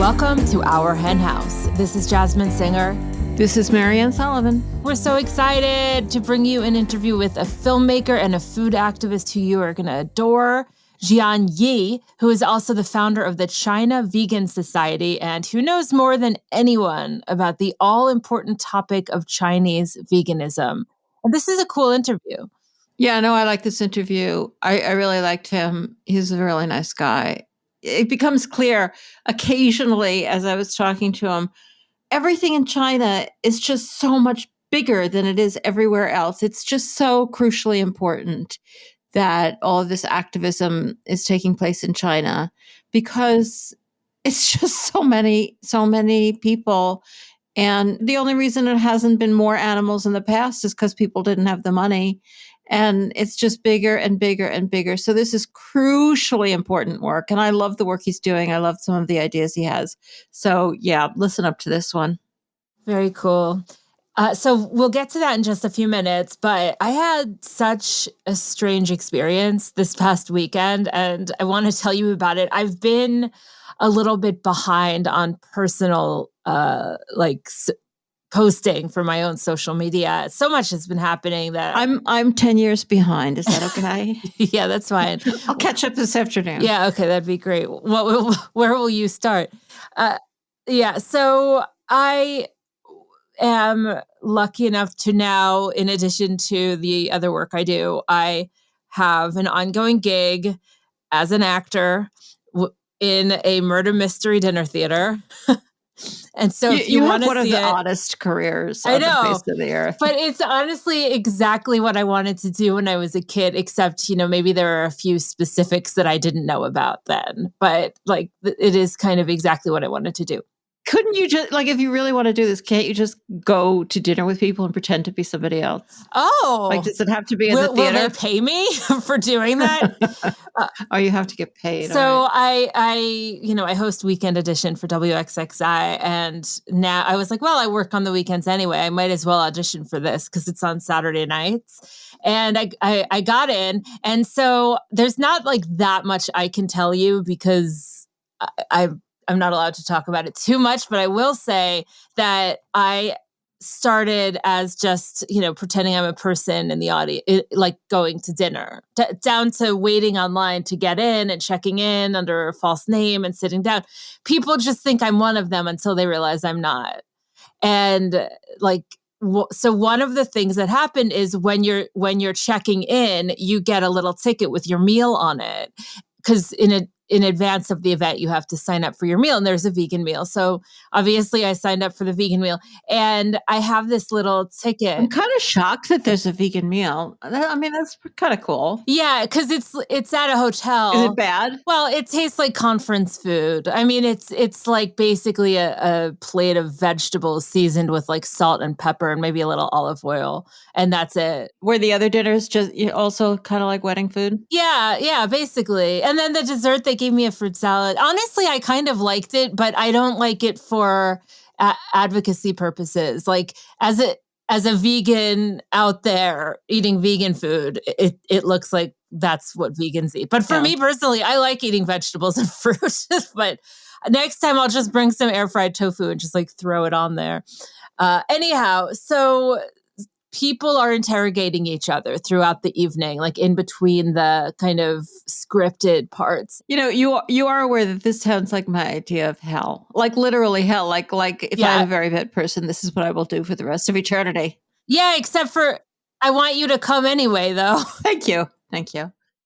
Welcome to Our Hen House. This is Jasmine Singer. This is Marianne Sullivan. We're so excited to bring you an interview with a filmmaker and a food activist who you are going to adore, Jian Yi, who is also the founder of the China Vegan Society and who knows more than anyone about the all-important topic of Chinese veganism. And this is a cool interview. Yeah, no, I like this interview. I really liked him. He's a really nice guy. It becomes clear occasionally as I was talking to him, everything in China is just so much bigger than it is everywhere else. It's just so crucially important that all of this activism is taking place in China because it's just so many people. And the only reason it hasn't been more animals in the past is because people didn't have the money. And it's just bigger and bigger and bigger. So this is crucially important work. And I love the work he's doing. I love some of the ideas he has. So yeah, listen up to this one. Very cool. So we'll get to that in just a few minutes, but I had such a strange experience this past weekend, and I want to tell you about it. I've been a little bit behind on personal, posting for my own social media. So much has been happening that I'm 10 years behind. Is that okay? Yeah, that's fine. I'll catch up this afternoon. Yeah, okay, that'd be great. Where will you start? So I am lucky enough to now, in addition to the other work I do, I have an ongoing gig as an actor in a murder mystery dinner theater. And so if you want to see one of the it, oddest careers on the face of the earth. But it's honestly exactly what I wanted to do when I was a kid, except, maybe there are a few specifics that I didn't know about then. But it is kind of exactly what I wanted to do. Couldn't you just, if you really want to do this, can't you just go to dinner with people and pretend to be somebody else? Oh. Does it have to be in the theater? Will they pay me for doing that? You have to get paid. So right. I host Weekend Edition for WXXI, and now I was like, well, I work on the weekends anyway. I might as well audition for this because it's on Saturday nights. And I got in, and so there's not that much I can tell you because I'm not allowed to talk about it too much, but I will say that I started as just, pretending I'm a person in the audience, going to dinner, down to waiting online to get in and checking in under a false name and sitting down. People just think I'm one of them until they realize I'm not. And so one of the things that happened is when you're checking in, you get a little ticket with your meal on it. Because in advance of the event, you have to sign up for your meal, and there's a vegan meal. So obviously I signed up for the vegan meal, and I have this little ticket. I'm kind of shocked that there's a vegan meal. I mean, that's kind of cool. Yeah, because it's at a hotel. Is it bad? Well, it tastes like conference food. I mean, it's like basically a plate of vegetables seasoned with salt and pepper and maybe a little olive oil, and that's it. Were the other dinners just also kind of like wedding food? Yeah, basically. And then the dessert, they gave me a fruit salad. Honestly, I kind of liked it, but I don't like it for advocacy purposes. As a vegan out there eating vegan food, it looks like that's what vegans eat. But for me personally, I like eating vegetables and fruit. But next time I'll just bring some air fried tofu and just throw it on there. Anyhow, so people are interrogating each other throughout the evening, in between the kind of scripted parts. You are aware that this sounds like my idea of hell, literally hell. If I'm a very bad person, this is what I will do for the rest of eternity. Yeah, except for I want you to come anyway, though. Thank you.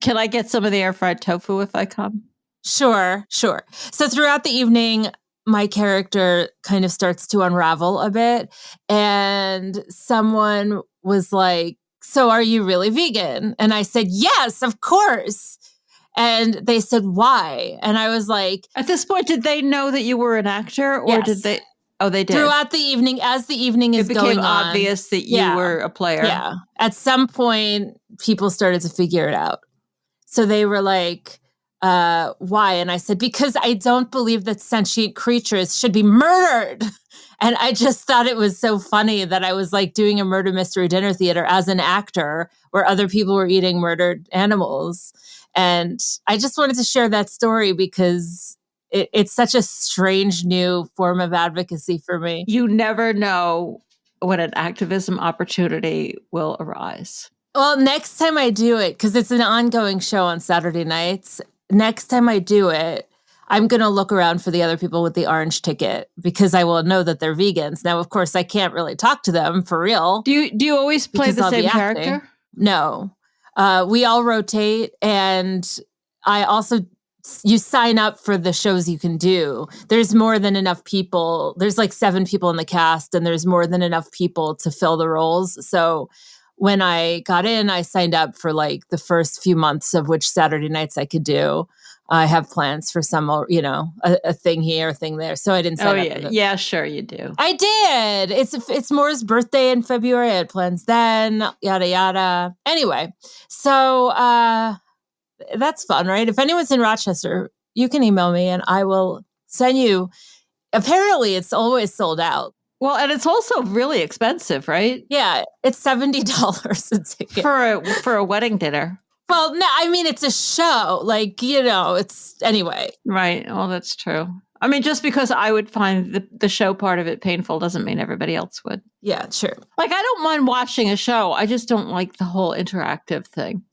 Can I get some of the air fried tofu if I come? Sure. So throughout the evening, my character kind of starts to unravel a bit, and someone was like, so are you really vegan? And I said, yes, of course. And they said, why? And I was like, at this point, did they know that you were an actor, or yes. did they? Oh, they did. Throughout the evening, as the evening is going on. It became obvious that you were a player. Yeah. At some point, people started to figure it out. So they were like, why? And I said, because I don't believe that sentient creatures should be murdered. And I just thought it was so funny that I was doing a murder mystery dinner theater as an actor where other people were eating murdered animals. And I just wanted to share that story because it's such a strange new form of advocacy for me. You never know when an activism opportunity will arise. Well, next time I do it, because it's an ongoing show on Saturday nights, next time I do it, I'm going to look around for the other people with the orange ticket because I will know that they're vegans. Now, of course, I can't really talk to them for real. Do you always play the same character? No. We all rotate, and I also, you sign up for the shows you can do. There's more than enough people. There's like 7 people in the cast, and there's more than enough people to fill the roles. So when I got in, I signed up for like the first few months of which Saturday nights I could do. I have plans for some, a thing here, a thing there. So I didn't sign up. Yeah, sure you do. I did. It's Moore's birthday in February. I had plans then, yada, yada. Anyway, so that's fun, right? If anyone's in Rochester, you can email me and I will send you. Apparently, it's always sold out. Well, and it's also really expensive, right? Yeah, it's $70 a ticket. For a wedding dinner. Well, no, I mean, it's a show. Like, it's anyway. Right. Well, that's true. I mean, just because I would find the show part of it painful doesn't mean everybody else would. Yeah, true. Like, I don't mind watching a show. I just don't like the whole interactive thing.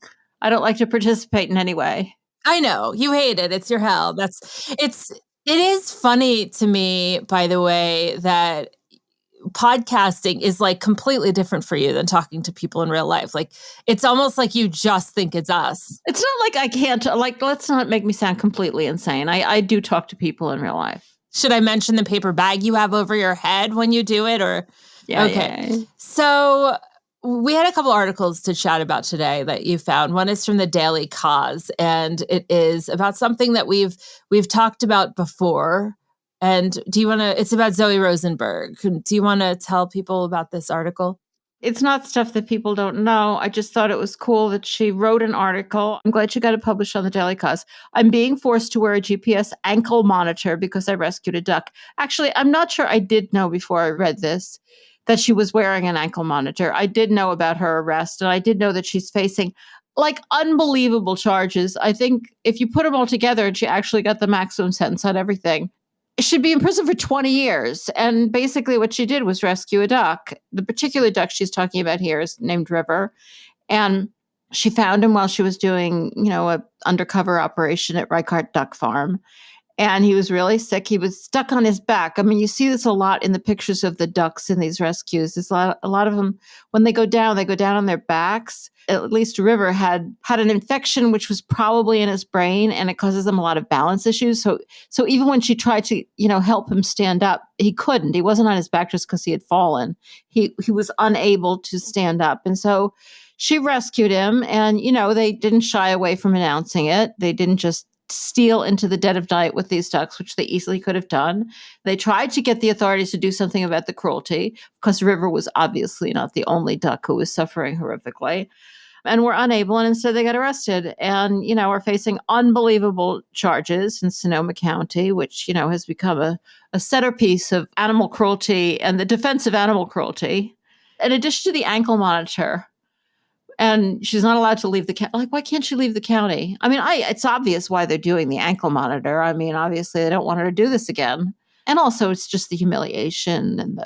I don't like to participate in any way. I know. You hate it. It's your hell. It is funny to me, by the way, that podcasting is like completely different for you than talking to people in real life. Like, it's almost like you just think it's us. It's not like I can't, like, let's not make me sound completely insane. I do talk to people in real life. Should I mention the paper bag you have over your head when you do it? Or yeah. Okay. Yeah. So we had a couple articles to chat about today that you found. One is from the Daily Cause, and it is about something that we've talked about before. And it's about Zoe Rosenberg. Do you want to tell people about this article? It's not stuff that people don't know. I just thought it was cool that she wrote an article. I'm glad she got it published on the Daily Cause. I'm being forced to wear a GPS ankle monitor because I rescued a duck. Actually, I'm not sure I did know before I read this that she was wearing an ankle monitor. I did know about her arrest, and I did know that she's facing like unbelievable charges. I think if you put them all together and she actually got the maximum sentence on everything, she'd be in prison for 20 years. And basically what she did was rescue a duck. The particular duck she's talking about here is named River. And she found him while she was doing, a undercover operation at Reichardt Duck Farm. And he was really sick. He was stuck on his back. I mean, you see this a lot in the pictures of the ducks in these rescues. There's a lot of them, when they go down on their backs. At least River had an infection, which was probably in his brain, and it causes him a lot of balance issues. So even when she tried to, help him stand up, he couldn't. He wasn't on his back just because he had fallen. He was unable to stand up. And so she rescued him, and, they didn't shy away from announcing it. They didn't just steal into the dead of night with these ducks, which they easily could have done. They tried to get the authorities to do something about the cruelty, because River was obviously not the only duck who was suffering horrifically, and were unable, and instead they got arrested and, are facing unbelievable charges in Sonoma County, which, has become a centerpiece of animal cruelty and the defense of animal cruelty. In addition to the ankle monitor, and she's not allowed to leave the county. Like, why can't she leave the county? I mean, it's obvious why they're doing the ankle monitor. I mean, obviously they don't want her to do this again. And also it's just the humiliation and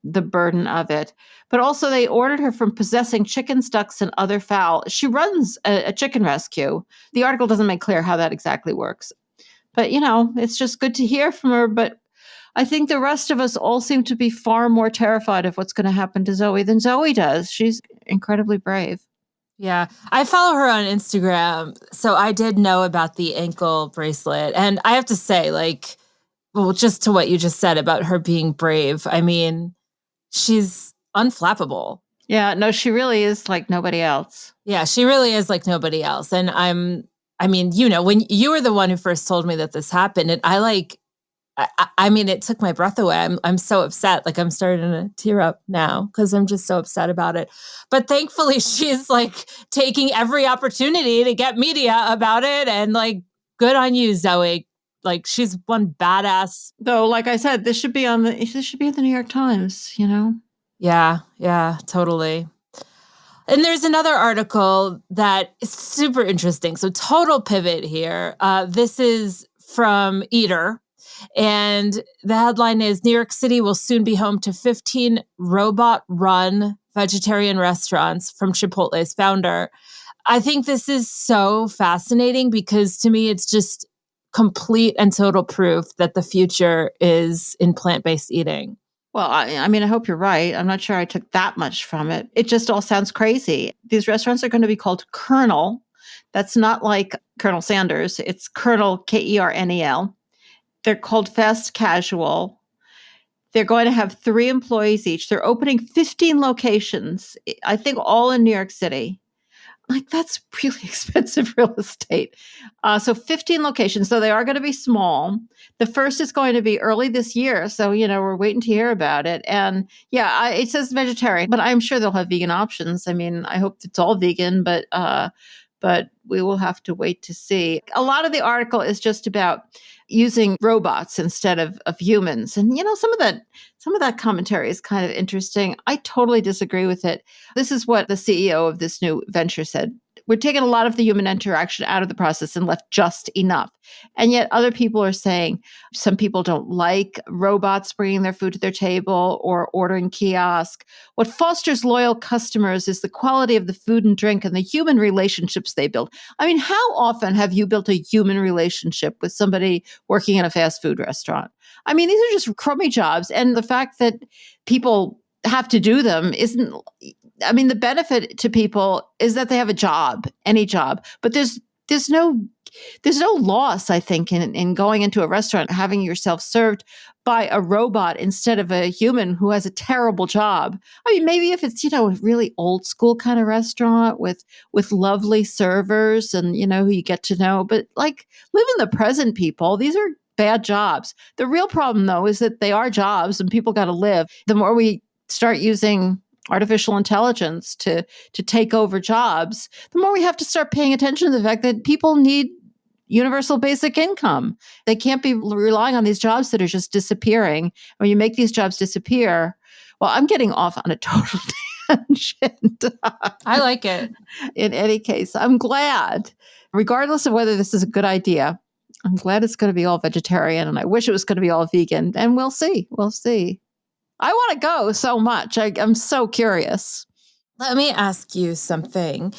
the burden of it. But also they ordered her from possessing chickens, ducks, and other fowl. She runs a chicken rescue. The article doesn't make clear how that exactly works. But, it's just good to hear from her. But I think the rest of us all seem to be far more terrified of what's going to happen to Zoe than Zoe does. She's incredibly brave. Yeah. I follow her on Instagram, so I did know about the ankle bracelet. And I have to say, just to what you just said about her being brave, I mean, she's unflappable. Yeah, no, she really is like nobody else. Yeah, she really is like nobody else. And when you were the one who first told me that this happened, and I mean, it took my breath away. I'm so upset. Like, I'm starting to tear up now because I'm just so upset about it. But thankfully, she's taking every opportunity to get media about it. And good on you, Zoe. She's one badass. Though, like I said, this should be in the New York Times. Yeah, totally. And there's another article that is super interesting. So total pivot here. This is from Eater. And the headline is New York City will soon be home to 15 robot-run vegetarian restaurants from Chipotle's founder. I think this is so fascinating because to me, it's just complete and total proof that the future is in plant-based eating. Well, I mean, I hope you're right. I'm not sure I took that much from it. It just all sounds crazy. These restaurants are going to be called Colonel. That's not like Colonel Sanders. It's Colonel, Kernel. They're called fast casual. They're going to have 3 employees each. They're opening 15 locations, I think all in New York City. Like, that's really expensive real estate. So 15 locations. So they are going to be small. The first is going to be early this year. So, we're waiting to hear about it. And yeah, it says vegetarian, but I'm sure they'll have vegan options. I mean, I hope it's all vegan, but we will have to wait to see. A lot of the article is just about using robots instead of humans. And, some of that commentary is kind of interesting. I totally disagree with it. This is what the CEO of this new venture said. We're taking a lot of the human interaction out of the process and left just enough. And yet other people are saying some people don't like robots bringing their food to their table or ordering kiosk. What fosters loyal customers is the quality of the food and drink and the human relationships they build. I mean, how often have you built a human relationship with somebody working in a fast food restaurant? I mean, these are just crummy jobs. And the fact that people have to do them isn't, I mean, the benefit to people is that they have a job, any job, but there's no loss, I think, in going into a restaurant, having yourself served by a robot instead of a human who has a terrible job. I mean, maybe if it's, a really old school kind of restaurant with lovely servers and, who you get to know, but like live in the present, people, these are bad jobs. The real problem, though, is that they are jobs and people got to live. The more we start using artificial intelligence to take over jobs, the more we have to start paying attention to the fact that people need universal basic income. They can't be relying on these jobs that are just disappearing. When you make these jobs disappear, well, I'm getting off on a total tangent. I like it. In any case, I'm glad, regardless of whether this is a good idea, I'm glad it's going to be all vegetarian, and I wish it was going to be all vegan. And we'll see. We'll see. I want to go so much. I'm so curious. Let me ask you something.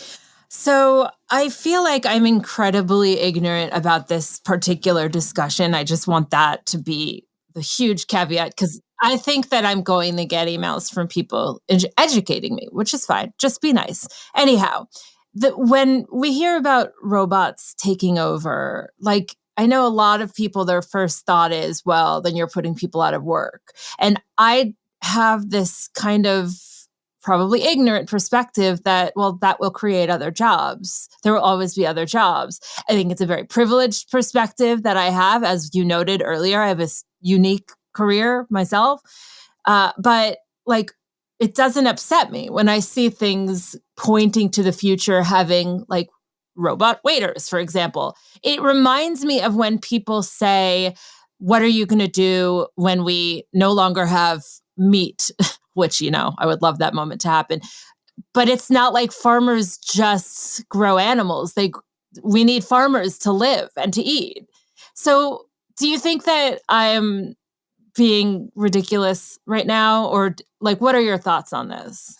So I feel like I'm incredibly ignorant about this particular discussion. I just want that to be the huge caveat because I think that I'm going to get emails from people educating me, which is fine. Just be nice. Anyhow, when we hear about robots taking over, like I know a lot of people, their first thought is, well, then you're putting people out of work. And I have this kind of probably ignorant perspective that, well, that will create other jobs. There will always be other jobs. I think it's a very privileged perspective that I have. As you noted earlier, I have a unique career myself. But like, it doesn't upset me when I see things pointing to the future having like robot waiters, for example. It reminds me of when people say, what are you going to do when we no longer have meat? Which, I would love that moment to happen. But it's not like farmers just grow animals. We need farmers to live and to eat. So do you think that I'm being ridiculous right now? Or like, what are your thoughts on this?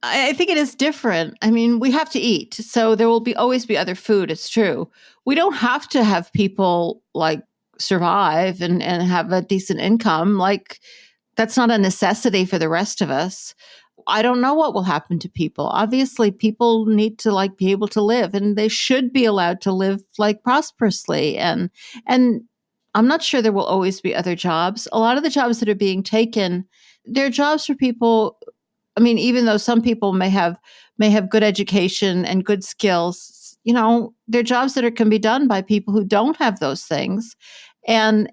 I think it is different. I mean, we have to eat. So there will always be other food. It's true. We don't have to have people like survive and have a decent income. Like, that's not a necessity for the rest of us. I don't know what will happen to people. Obviously, people need to like be able to live, and they should be allowed to live like prosperously. And I'm not sure there will always be other jobs. A lot of the jobs that are being taken, they're jobs for people. I mean, even though some people may have good education and good skills, they're jobs that can be done by people who don't have those things. And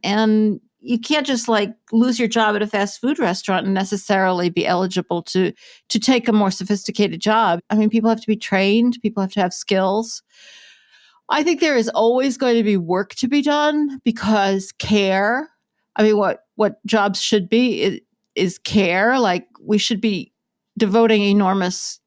you can't just like lose your job at a fast food restaurant and necessarily be eligible to take a more sophisticated job. I mean, people have to be trained. People have to have skills. I think there is always going to be work to be done because care. I mean, what jobs should be is care. Like we should be devoting enormous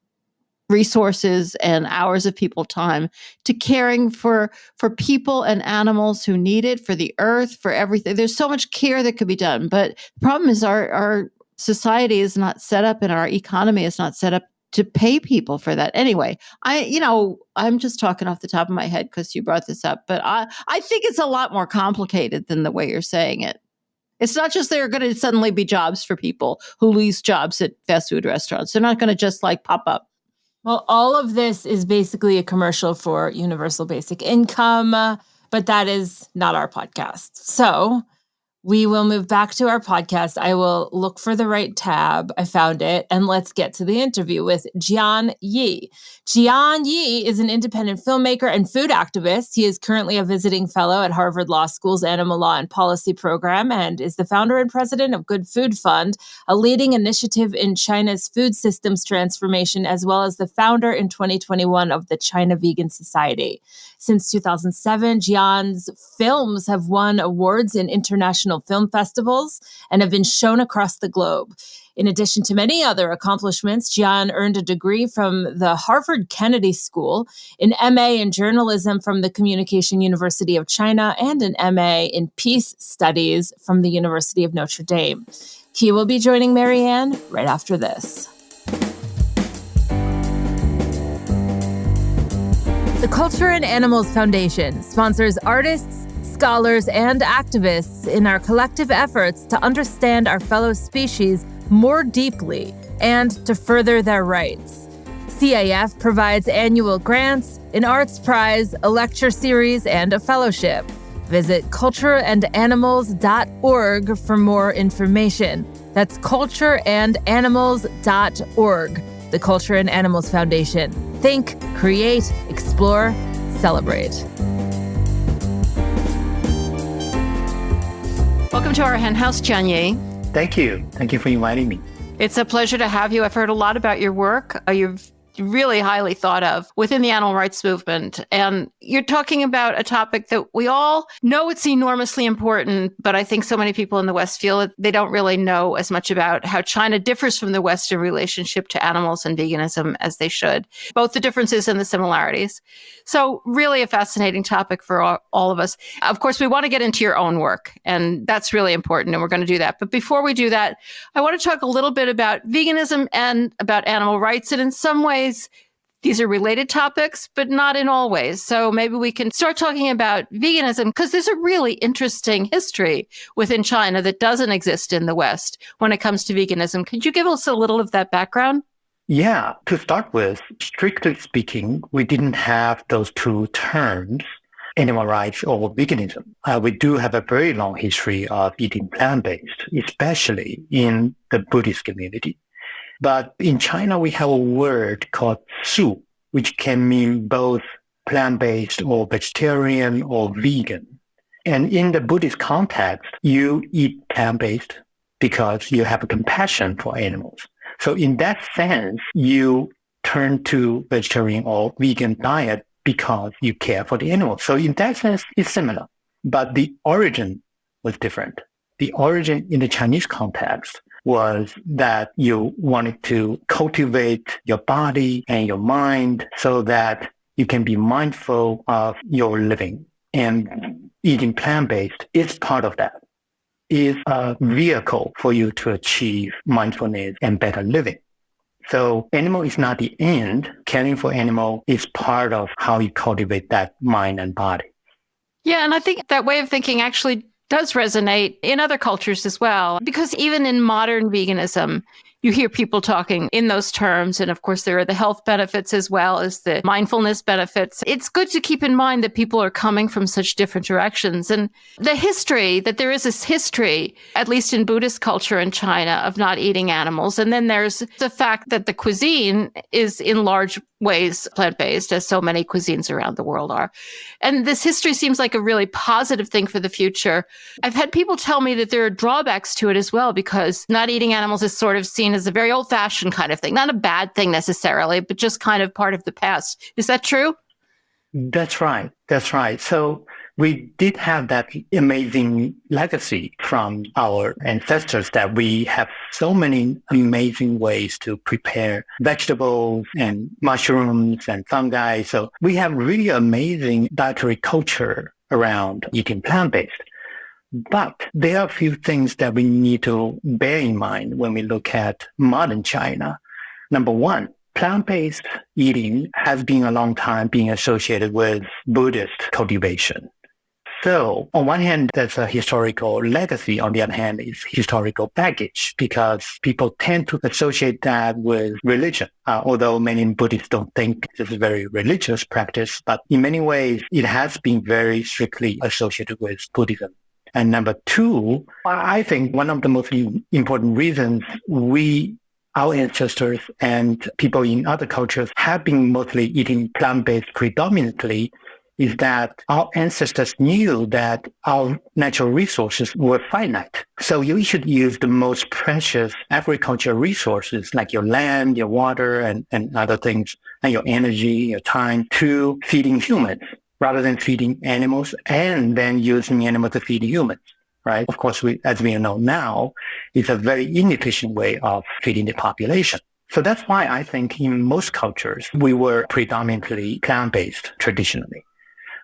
resources and hours of people time to caring for people and animals who need it, for the earth, for everything. There's so much care that could be done. But the problem is our society is not set up and our economy is not set up to pay people for that. Anyway, I'm just talking off the top of my head because you brought this up, but I think it's a lot more complicated than the way you're saying it. It's not just there are going to suddenly be jobs for people who lose jobs at fast food restaurants. They're not going to just like pop up. Well, all of this is basically a commercial for universal basic income, but that is not our podcast. So we will move back to our podcast. I will look for the right tab. I found it. And let's get to the interview with Jian Yi. Jian Yi is an independent filmmaker and food activist. He is currently a visiting fellow at Harvard Law School's Animal Law and Policy program and is the founder and president of Good Food Fund, a leading initiative in China's food systems transformation, as well as the founder in 2021 of the China Vegan Society. Since 2007, Jian's films have won awards in international film festivals and have been shown across the globe. In addition to many other accomplishments, Jian earned a degree from the Harvard Kennedy School, an MA in journalism from the Communication University of China, and an MA in peace studies from the University of Notre Dame. He will be joining Marianne right after this. The Culture and Animals Foundation sponsors artists, scholars, and activists in our collective efforts to understand our fellow species more deeply and to further their rights. CAF provides annual grants, an arts prize, a lecture series, and a fellowship. Visit cultureandanimals.org for more information. That's cultureandanimals.org. The Culture and Animals Foundation. Think, create, explore, celebrate. Welcome to our hen house, Jian Yi. Thank you. Thank you for inviting me. It's a pleasure to have you. I've heard a lot about your work. You're really highly thought of within the animal rights movement. And you're talking about a topic that we all know it's enormously important, but I think so many people in the West feel that they don't really know as much about how China differs from the West in relationship to animals and veganism as they should, both the differences and the similarities. So really a fascinating topic for all of us. Of course, we want to get into your own work, and that's really important, and we're going to do that. But before we do that, I want to talk a little bit about veganism and about animal rights, and in some ways, these are related topics, but not in all ways. So maybe we can start talking about veganism because there's a really interesting history within China that doesn't exist in the West when it comes to veganism. Could you give us a little of that background? Yeah, to start with, strictly speaking, we didn't have those two terms, animal rights or veganism. We do have a very long history of eating plant-based, especially in the Buddhist community. But in China, we have a word called su, which can mean both plant-based or vegetarian or vegan. And in the Buddhist context, you eat plant-based because you have a compassion for animals. So in that sense, you turn to vegetarian or vegan diet because you care for the animals. So in that sense, it's similar. But the origin was different. The origin in the Chinese context was that you wanted to cultivate your body and your mind so that you can be mindful of your living. And eating plant-based is part of that. It's a vehicle for you to achieve mindfulness and better living. So animal is not the end. Caring for animal is part of how you cultivate that mind and body. Yeah, and I think that way of thinking actually does resonate in other cultures as well, because even in modern veganism, you hear people talking in those terms. And of course, there are the health benefits as well as the mindfulness benefits. It's good to keep in mind that people are coming from such different directions. And the history, that there is this history, at least in Buddhist culture in China, of not eating animals. And then there's the fact that the cuisine is in large ways plant-based, as so many cuisines around the world are. And this history seems like a really positive thing for the future. I've had people tell me that there are drawbacks to it as well, because not eating animals is sort of seen as a very old-fashioned kind of thing. Not a bad thing necessarily, but just kind of part of the past. Is that true? That's right. That's right. So we did have that amazing legacy from our ancestors that we have so many amazing ways to prepare vegetables and mushrooms and fungi. So we have really amazing dietary culture around eating plant-based. But there are a few things that we need to bear in mind when we look at modern China. Number one, plant-based eating has been a long time being associated with Buddhist cultivation. So on one hand, there's a historical legacy. On the other hand, it's historical baggage because people tend to associate that with religion. Although many Buddhists don't think this is a very religious practice, but in many ways, it has been very strictly associated with Buddhism. And number two, I think one of the most important reasons our ancestors and people in other cultures have been mostly eating plant-based predominantly is that our ancestors knew that our natural resources were finite. So you should use the most precious agricultural resources like your land, your water, and other things, and your energy, your time to feeding humans rather than feeding animals and then using animals to feed humans. Right? Of course, as we know now, it's a very inefficient way of feeding the population. So that's why I think in most cultures, we were predominantly plant-based traditionally.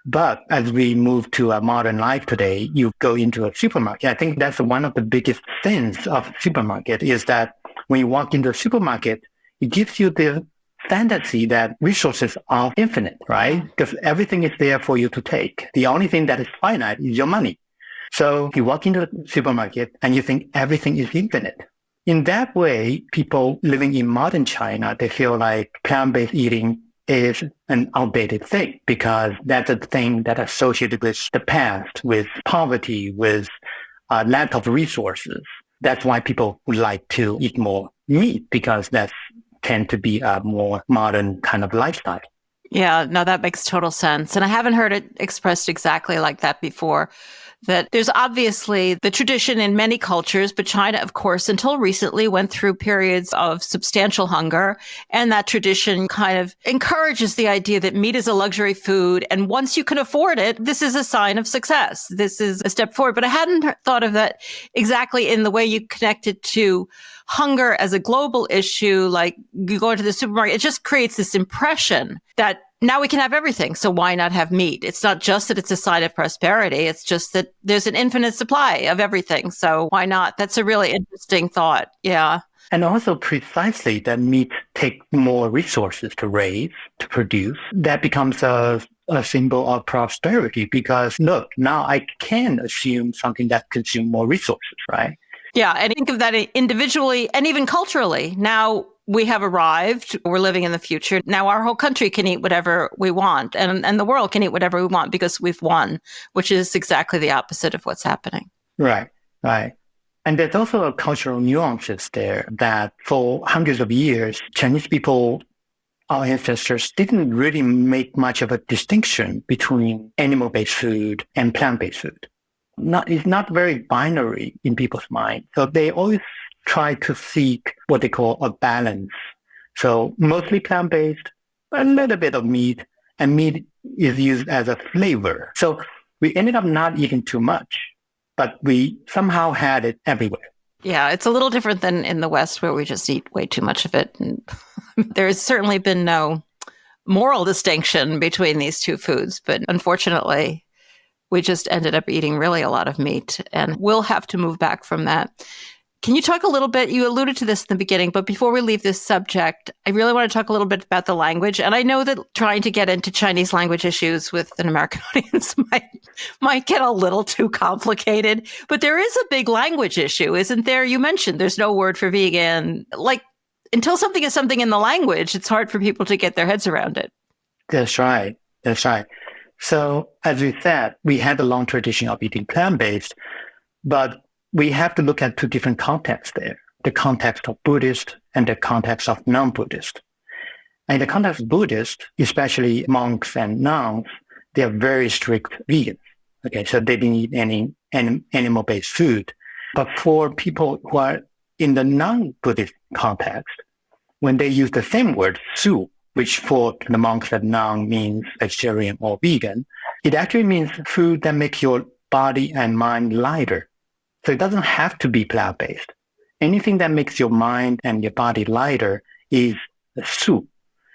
But as we move to a modern life today, you go into a supermarket. I think that's one of the biggest sins of supermarket is that when you walk into a supermarket, it gives you the fantasy that resources are infinite, right? Because everything is there for you to take. The only thing that is finite is your money. So you walk into the supermarket and you think everything is infinite. In that way, people living in modern China, they feel like plant-based eating is an outdated thing because that's a thing that is associated with the past, with poverty, with lack of resources. That's why people would like to eat more meat because that's tend to be a more modern kind of lifestyle. Yeah, no, that makes total sense. And I haven't heard it expressed exactly like that before. That there's obviously the tradition in many cultures, but China, of course, until recently went through periods of substantial hunger. And that tradition kind of encourages the idea that meat is a luxury food. And once you can afford it, this is a sign of success. This is a step forward. But I hadn't thought of that exactly in the way you connected to hunger as a global issue. Like you go into the supermarket, it just creates this impression that now we can have everything. So why not have meat? It's not just that it's a sign of prosperity. It's just that there's an infinite supply of everything. So why not? That's a really interesting thought. Yeah. And also precisely that meat takes more resources to raise, to produce. That becomes a symbol of prosperity because look, now I can assume something that consumes more resources, right? Yeah. And think of that individually and even culturally. Now we have arrived. We're living in the future. Now our whole country can eat whatever we want and the world can eat whatever we want because we've won, which is exactly the opposite of what's happening. Right, right. And there's also a cultural nuances there that for hundreds of years, Chinese people, our ancestors, didn't really make much of a distinction between animal-based food and plant-based food. It's not very binary in people's mind. So they always try to seek what they call a balance. So mostly plant-based, a little bit of meat, and meat is used as a flavor. So we ended up not eating too much, but we somehow had it everywhere. Yeah, it's a little different than in the West where we just eat way too much of it. And there's certainly been no moral distinction between these two foods, but unfortunately, we just ended up eating really a lot of meat, and we'll have to move back from that. Can you talk a little bit, you alluded to this in the beginning, but before we leave this subject, I really want to talk a little bit about the language. And I know that trying to get into Chinese language issues with an American audience might get a little too complicated, but there is a big language issue, isn't there? You mentioned there's no word for vegan. Like, until something is something in the language, it's hard for people to get their heads around it. That's right. That's right. So as we said, we had a long tradition of eating plant-based, but we have to look at two different contexts there, the context of Buddhist and the context of non-Buddhist. And in the context of Buddhist, especially monks and nuns, they are very strict vegans. Okay, so they didn't eat any animal-based food. But for people who are in the non-Buddhist context, when they use the same word, su, which for the monks and nuns means vegetarian or vegan, It actually means food that makes your body and mind lighter. So it doesn't have to be plant-based. Anything that makes your mind and your body lighter is a soup.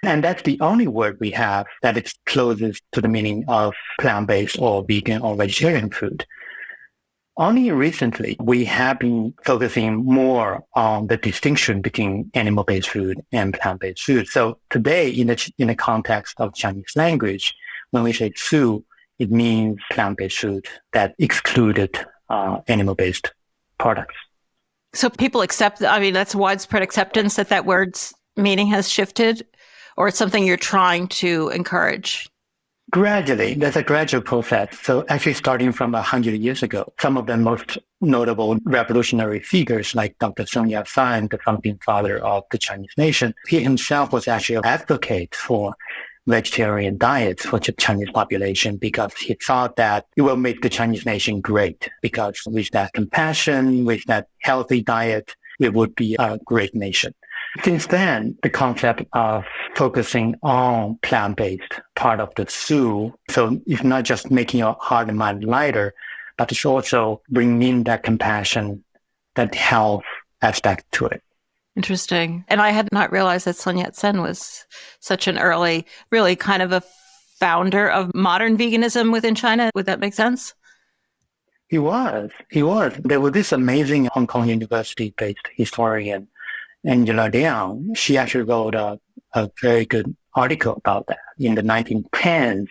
And that's the only word we have that is closest to the meaning of plant-based or vegan or vegetarian food. Only recently, we have been focusing more on the distinction between animal-based food and plant-based food. So today, in the context of Chinese language, when we say soup, it means plant-based food that excluded animal-based products. So people accept, I mean, that's widespread acceptance that word's meaning has shifted, or it's something you're trying to encourage? Gradually, there's a gradual process. So actually starting from 100 years ago, some of the most notable revolutionary figures like Dr. Sun Yat-sen, the founding father of the Chinese nation, he himself was actually an advocate for vegetarian diets for the Chinese population because he thought that it will make the Chinese nation great because with that compassion, with that healthy diet, it would be a great nation. Since then, the concept of focusing on plant-based part of the soup, so it's not just making your heart and mind lighter, but it's also bringing in that compassion, that health aspect to it. Interesting. And I had not realized that Sun Yat-sen was such an early, really kind of a founder of modern veganism within China. Would that make sense? He was. There was this amazing Hong Kong University-based historian, Angela Liang. She actually wrote a very good article about that in the 1910s,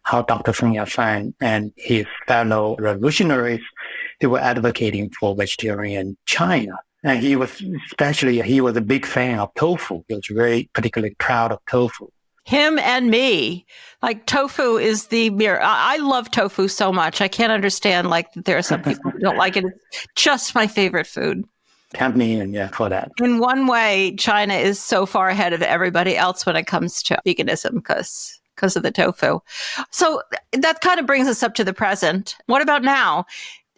how Dr. Sun Yat-sen and his fellow revolutionaries, they were advocating for vegetarian China. And he was a big fan of tofu. He was very particularly proud of tofu. Him and me. Like tofu is the mirror. I love tofu so much. I can't understand like there are some people who don't like it. It's just my favorite food. Count me in, yeah, for that. In one way, China is so far ahead of everybody else when it comes to veganism because of the tofu. So that kind of brings us up to the present. What about now?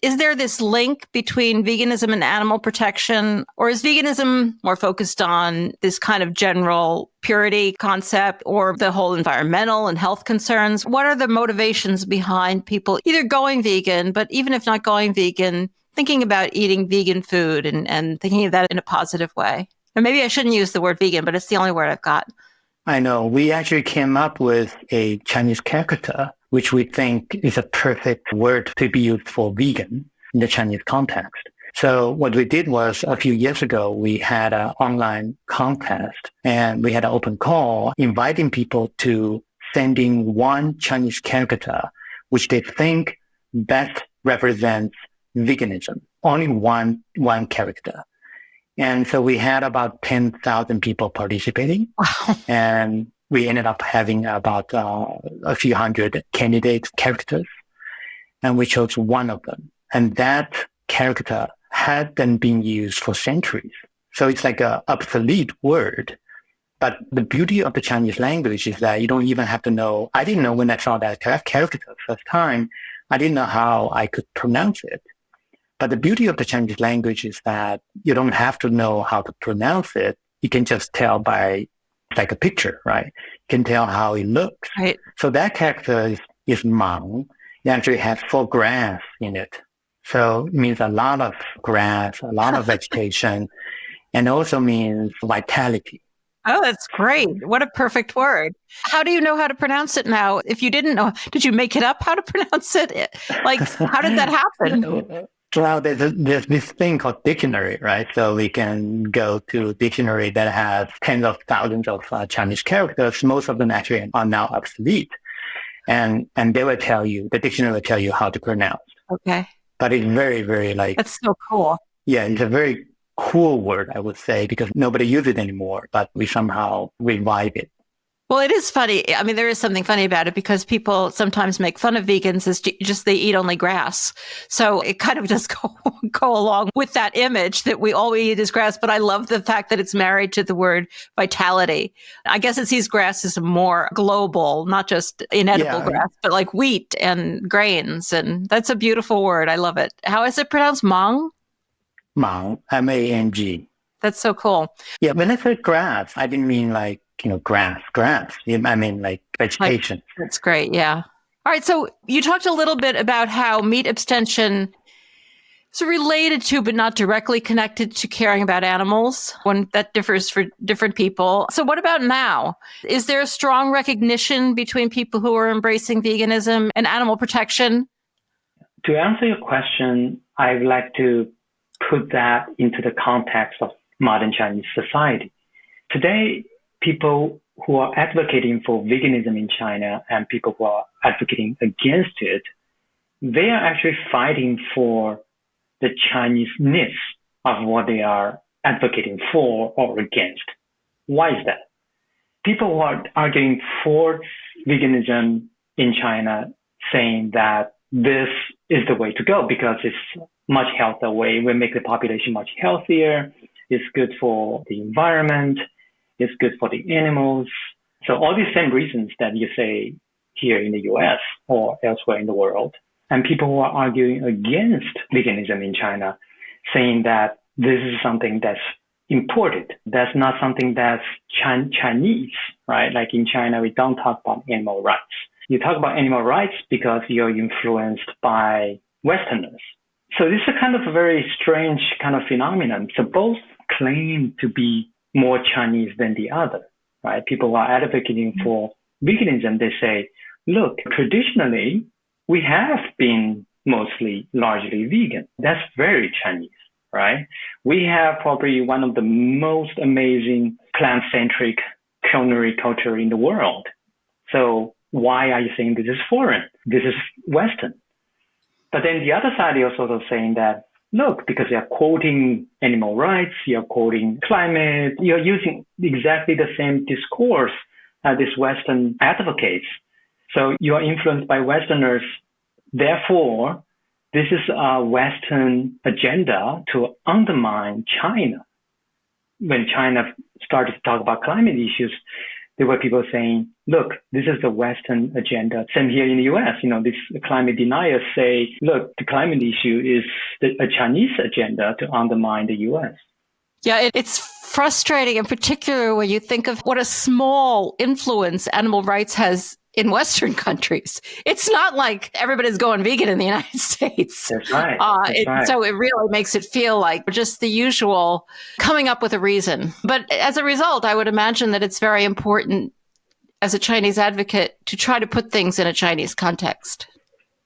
Is there this link between veganism and animal protection, or is veganism more focused on this kind of general purity concept or the whole environmental and health concerns? What are the motivations behind people either going vegan, but even if not going vegan, thinking about eating vegan food and thinking of that in a positive way? And maybe I shouldn't use the word vegan, but it's the only word I've got. I know. We actually came up with a Chinese caricature, which we think is a perfect word to be used for vegan in the Chinese context. So what we did was a few years ago, we had an online contest and we had an open call inviting people to send in one Chinese caricature, which they think best represents veganism. Only one character. And so we had about 10,000 people participating. Wow. And we ended up having about a few hundred candidate characters. And we chose one of them. And that character hadn't been used for centuries. So it's like an obsolete word. But the beauty of the Chinese language is that you don't even have to know. I didn't know when I saw that character the first time, I didn't know how I could pronounce it. But the beauty of the Chinese language is that you don't have to know how to pronounce it. You can just tell by like a picture, right? You can tell how it looks. Right. So that character is Mang. It actually has 4 grass in it. So it means a lot of grass, a lot of vegetation, and also means vitality. Oh, that's great. What a perfect word. How do you know how to pronounce it now? If you didn't know, did you make it up how to pronounce it? Like, how did that happen? Well, there's this thing called dictionary, right? So we can go to a dictionary that has tens of thousands of Chinese characters. Most of them actually are now obsolete. And they will tell you, the dictionary will tell you how to pronounce. Okay. But it's very, very That's so cool. Yeah, it's a very cool word, I would say, because nobody uses it anymore, but we somehow revive it. Well, it is funny. I mean, there is something funny about it because people sometimes make fun of vegans as just they eat only grass. So it kind of does go along with that image that all we eat is grass. But I love the fact that it's married to the word vitality. I guess it sees grass as more global, not just inedible grass, but like wheat and grains. And that's a beautiful word. I love it. How is it pronounced? Mang? Mang, M-A-N-G. That's so cool. Yeah, when I said grass, I didn't mean like, grass. I mean like vegetation. That's great. Yeah. All right. So you talked a little bit about how meat abstention is related to, but not directly connected to caring about animals, when that differs for different people. So what about now? Is there a strong recognition between people who are embracing veganism and animal protection? To answer your question, I'd like to put that into the context of modern Chinese society. Today, people who are advocating for veganism in China and people who are advocating against it, they are actually fighting for the Chinese-ness of what they are advocating for or against. Why is that? People who are arguing for veganism in China saying that this is the way to go because it's much healthier way. We make the population much healthier. It's good for the environment. It's good for the animals. So all these same reasons that you say here in the US or elsewhere in the world. And people who are arguing against veganism in China, saying that this is something that's imported. That's not something that's Chinese, right? Like in China, we don't talk about animal rights. You talk about animal rights because you're influenced by Westerners. So this is kind of a very strange kind of phenomenon. So both claim to be more Chinese than the other, right? People who are advocating for veganism, they say, look, traditionally, we have been mostly largely vegan. That's very Chinese, right? We have probably one of the most amazing plant-centric culinary culture in the world. So why are you saying this is foreign? This is Western. But then the other side is also saying that, look, because you're quoting animal rights, you're quoting climate, you're using exactly the same discourse this Western advocates. So you are influenced by Westerners. Therefore, this is a Western agenda to undermine China. When China started to talk about climate issues, there were people saying, look, this is the Western agenda. Same here in the US, these climate deniers say, look, the climate issue is a Chinese agenda to undermine the US. Yeah, it's frustrating, in particular, when you think of what a small influence animal rights has in Western countries. It's not like everybody's going vegan in the United States. That's right. Right. So it really makes it feel like just the usual coming up with a reason. But as a result, I would imagine that it's very important as a Chinese advocate to try to put things in a Chinese context.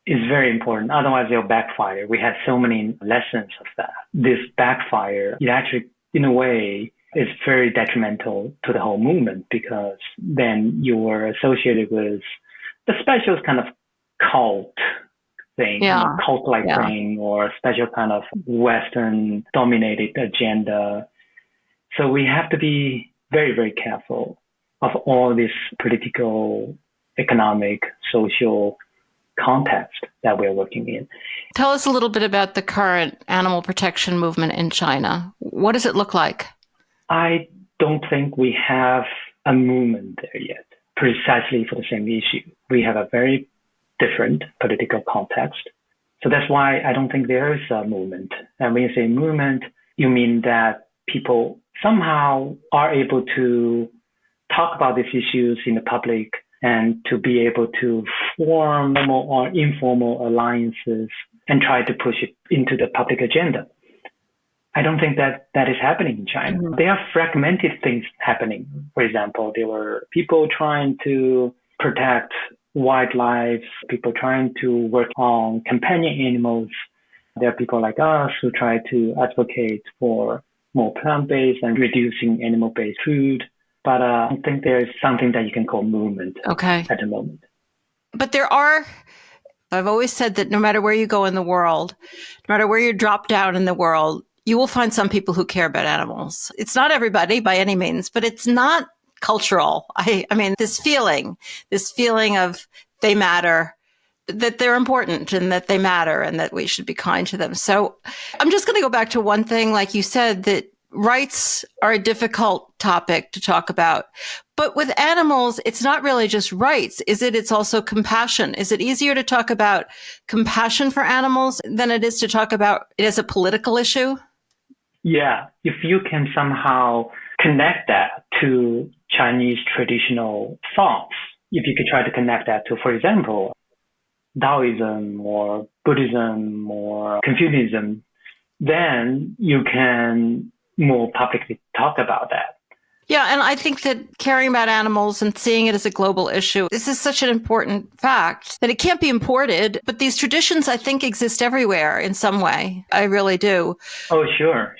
It's very important. Otherwise, they'll backfire. We had so many lessons of that. This backfire, it actually, in a way, is very detrimental to the whole movement because then you were associated with the special kind of cult thing, cult-like thing, or special kind of Western-dominated agenda. So we have to be very, very careful of all this political, economic, social context that we're working in. Tell us a little bit about the current animal protection movement in China. What does it look like? I don't think we have a movement there yet, precisely for the same issue. We have a very different political context. So that's why I don't think there is a movement. And when you say movement, you mean that people somehow are able to talk about these issues in the public and to be able to form formal or informal alliances and try to push it into the public agenda. I don't think that is happening in China. Mm-hmm. There are fragmented things happening. For example, there were people trying to protect wildlife, people trying to work on companion animals. There are people like us who try to advocate for more plant-based and reducing animal-based food. But I don't think there is something that you can call movement at the moment. But I've always said that no matter where you go in the world, no matter where you drop down in the world, you will find some people who care about animals. It's not everybody by any means, but it's not cultural. I mean, this feeling of they matter, that they're important and that they matter and that we should be kind to them. So I'm just going to go back to one thing, like you said, that rights are a difficult topic to talk about. But with animals, it's not really just rights, is it? It's also compassion. Is it easier to talk about compassion for animals than it is to talk about it as a political issue? Yeah, if you can somehow connect that to Chinese traditional thoughts, if you could try to connect that to, for example, Taoism or Buddhism or Confucianism, then you can more publicly talk about that. Yeah, and I think that caring about animals and seeing it as a global issue, this is such an important fact that it can't be imported. But these traditions, I think, exist everywhere in some way. I really do. Oh, sure.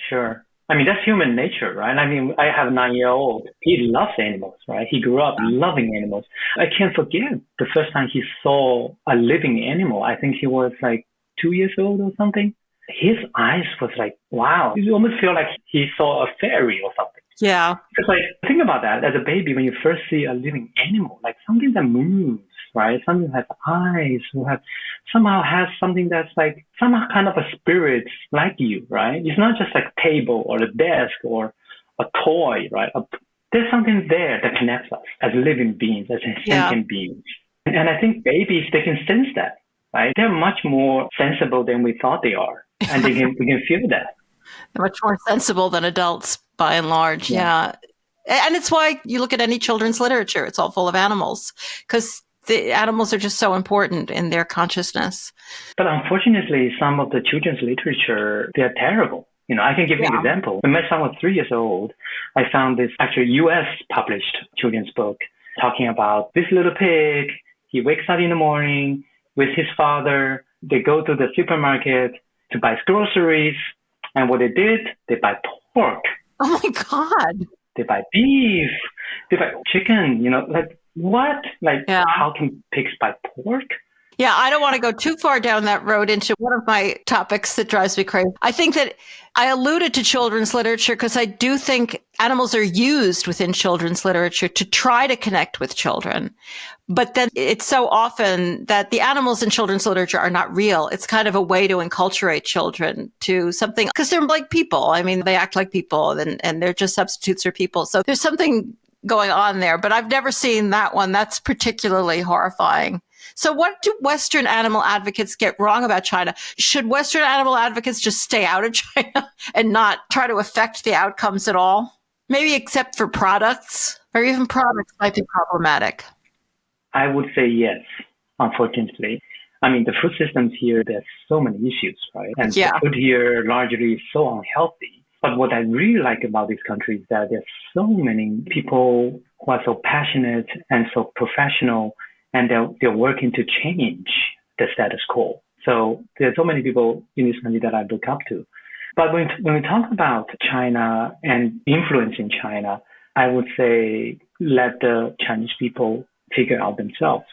I mean, that's human nature, right? I mean, I have a 9-year-old. He loves animals, right? He grew up loving animals. I can't forget the first time he saw a living animal. I think he was like 2 years old or something. His eyes was like, wow. You almost feel like he saw a fairy or something. Yeah. It's like, think about that as a baby, when you first see a living animal, like something that moves, right? Something that has eyes, somehow has something that's like, somehow kind of a spirit like you, right? It's not just like a table or a desk or a toy, right? There's something there that connects us as living beings, as sentient beings. And I think babies, they can sense that, right? They're much more sensible than we thought they are. And we can feel that. They're much more sensible than adults, by and large. Yeah. And it's why you look at any children's literature, it's all full of animals, because the animals are just so important in their consciousness. But unfortunately, some of the children's literature, they're terrible. I can give you an example. When my son was 3 years old, I found this actually U.S. published children's book talking about this little pig. He wakes up in the morning with his father. They go to the supermarket to buy groceries. And what they did, they buy pork. Oh my God. They buy beef. They buy chicken. Like what? Like how can pigs buy pork? Yeah, I don't want to go too far down that road into one of my topics that drives me crazy. I think that I alluded to children's literature because I do think animals are used within children's literature to try to connect with children. But then it's so often that the animals in children's literature are not real. It's kind of a way to enculturate children to something, because they're like people. I mean, they act like people and they're just substitutes for people. So there's something going on there, but I've never seen that one. That's particularly horrifying. So what do Western animal advocates get wrong about China? Should Western animal advocates just stay out of China and not try to affect the outcomes at all? Maybe except for products, or even products might be problematic. I would say yes, unfortunately. I mean, the food systems here, there's so many issues, right? And the food here largely is so unhealthy. But what I really like about this country is that there's so many people who are so passionate and so professional, and they're working to change the status quo. So there's so many people in this country that I look up to. But when we talk about China and influence in China, I would say let the Chinese people figure out themselves.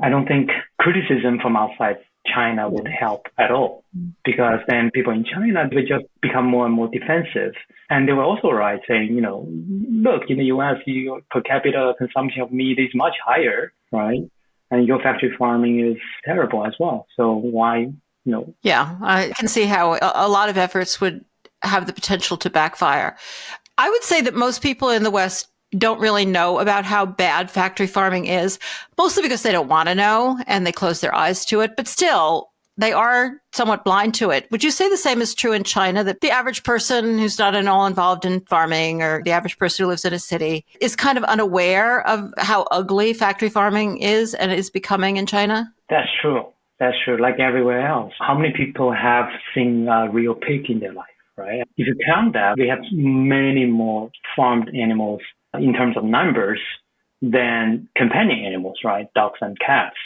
I don't think criticism from outside China would help at all, because then people in China would just become more and more defensive. And they were also right saying, look, in the US, your per capita consumption of meat is much higher, right? And your factory farming is terrible as well. So why, Yeah, I can see how a lot of efforts would have the potential to backfire. I would say that most people in the West don't really know about how bad factory farming is, mostly because they don't want to know and they close their eyes to it. But still, they are somewhat blind to it. Would you say the same is true in China, that the average person who's not at all involved in farming, or the average person who lives in a city, is kind of unaware of how ugly factory farming is and is becoming in China? That's true. Like everywhere else. How many people have seen a real pig in their life, right? If you count that, we have many more farmed animals in terms of numbers than companion animals, right? Dogs and cats.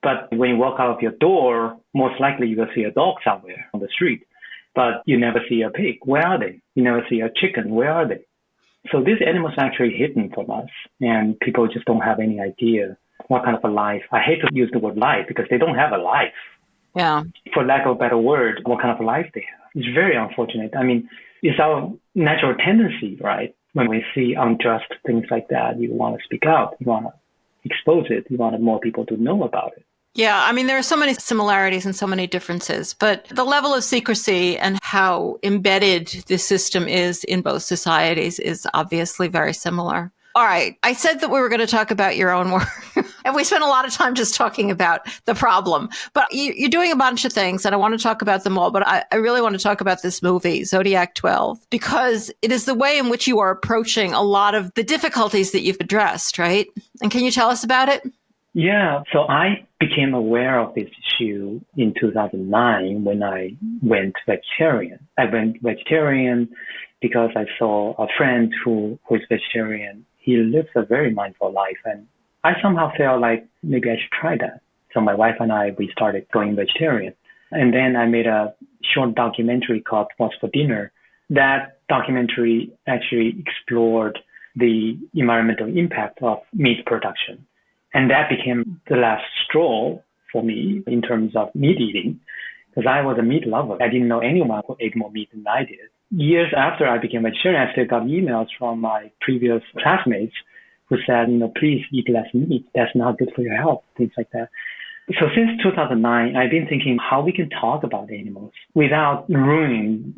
But when you walk out of your door, most likely you will see a dog somewhere on the street, but you never see a pig. Where are they? You never see a chicken. Where are they? So these animals are actually hidden from us, and people just don't have any idea what kind of a life. I hate to use the word life because they don't have a life. Yeah. For lack of a better word, what kind of a life they have. It's very unfortunate. I mean, it's our natural tendency, right? When we see unjust things like that, you want to speak out. You want to expose it. You want more people to know about it. Yeah, I mean, there are so many similarities and so many differences, but the level of secrecy and how embedded this system is in both societies is obviously very similar. All right. I said that we were going to talk about your own work, and we spent a lot of time just talking about the problem. But you're doing a bunch of things, and I want to talk about them all. But I really want to talk about this movie, Zodiac 12, because it is the way in which you are approaching a lot of the difficulties that you've addressed, right? And can you tell us about it? Yeah, so I became aware of this issue in 2009 when I went vegetarian. I went vegetarian because I saw a friend who is vegetarian. He lives a very mindful life, and I somehow felt like maybe I should try that. So my wife and I, we started going vegetarian. And then I made a short documentary called What's for Dinner. That documentary actually explored the environmental impact of meat production. And that became the last straw for me in terms of meat eating, because I was a meat lover. I didn't know anyone who ate more meat than I did. Years after I became vegetarian, I still got emails from my previous classmates who said, please eat less meat. That's not good for your health, things like that. So since 2009, I've been thinking how we can talk about animals without ruining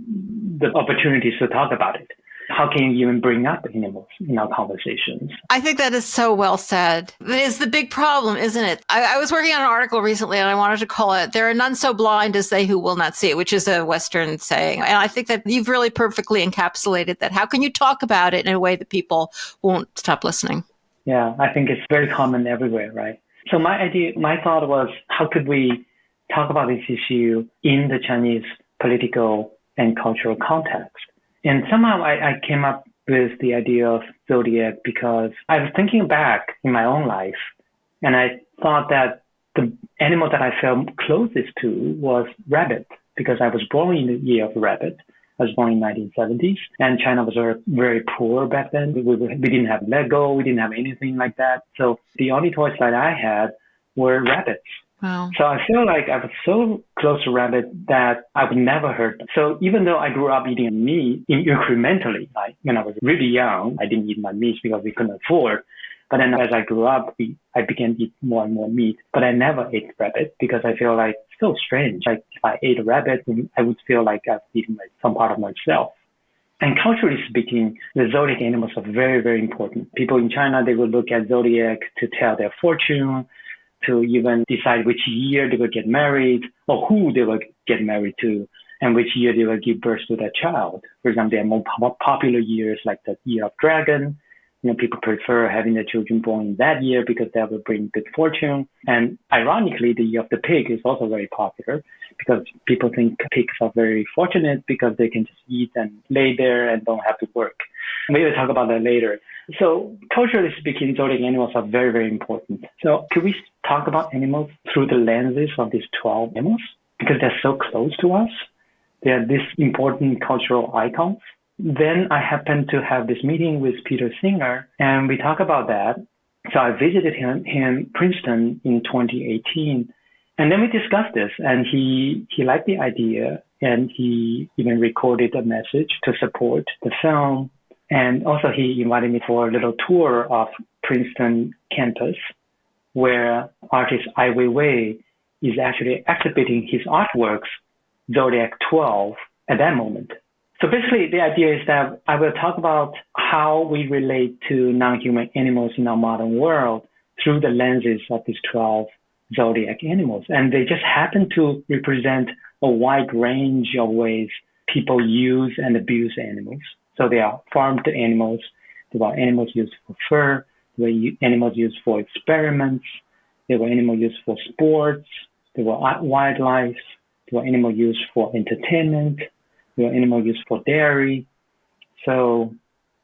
the opportunities to talk about it. How can you even bring up animals in our conversations? I think that is so well said. That is the big problem, isn't it? I was working on an article recently and I wanted to call it, "There are none so blind as they who will not see," which is a Western saying. And I think that you've really perfectly encapsulated that. How can you talk about it in a way that people won't stop listening? Yeah, I think it's very common everywhere, right? So my thought was, how could we talk about this issue in the Chinese political and cultural context? And somehow I came up with the idea of zodiac because I was thinking back in my own life, and I thought that the animal that I felt closest to was rabbit, because I was born in the year of rabbit. I was born in 1970s, and China was very poor back then. We didn't have Lego, we didn't have anything like that. So the only toys that I had were rabbits. Wow. So I feel like I was so close to rabbit that I would never hurt them. So even though I grew up eating meat incrementally, like when I was really young, I didn't eat my meat because we couldn't afford. But then as I grew up, I began to eat more and more meat. But I never ate rabbit because I feel like it's so strange. Like if I ate a rabbit, I would feel like I was eating some part of myself. And culturally speaking, the zodiac animals are very, very important. People in China, they will look at zodiac to tell their fortune, to even decide which year they will get married or who they will get married to, and which year they will give birth to their child. For example, there are more popular years like the year of dragon. People prefer having their children born in that year because that will bring good fortune. And ironically, the year of the pig is also very popular because people think pigs are very fortunate because they can just eat and lay there and don't have to work. We will talk about that later. So culturally speaking, zodiac animals are very, very important. So could we talk about animals through the lenses of these 12 animals? Because they're so close to us. They are these important cultural icons. Then I happened to have this meeting with Peter Singer, and we talk about that. So I visited him Princeton in 2018, and then we discussed this, and he liked the idea, and he even recorded a message to support the film. And also he invited me for a little tour of Princeton campus, where artist Ai Weiwei is actually exhibiting his artworks, Zodiac 12, at that moment. So basically, the idea is that I will talk about how we relate to non-human animals in our modern world through the lenses of these 12 zodiac animals. And they just happen to represent a wide range of ways people use and abuse animals. So they are farmed animals, there are animals used for fur, there were animals used for experiments, there were animals used for sports, there were wildlife, there were animals used for entertainment, there were animals used for dairy. So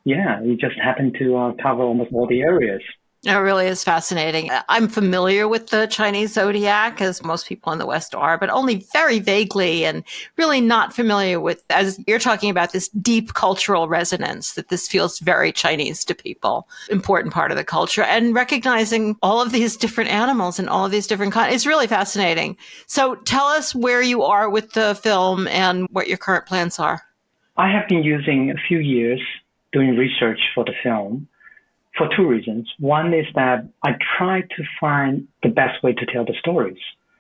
yeah, we just happen to cover almost all the areas. It really is fascinating. I'm familiar with the Chinese zodiac, as most people in the West are, but only very vaguely, and really not familiar with, as you're talking about, this deep cultural resonance, that this feels very Chinese to people, important part of the culture, and recognizing all of these different animals and all of these different kinds. It's really fascinating. So tell us where you are with the film and what your current plans are. I have been using a few years doing research for the film, for two reasons. One is that I try to find the best way to tell the stories,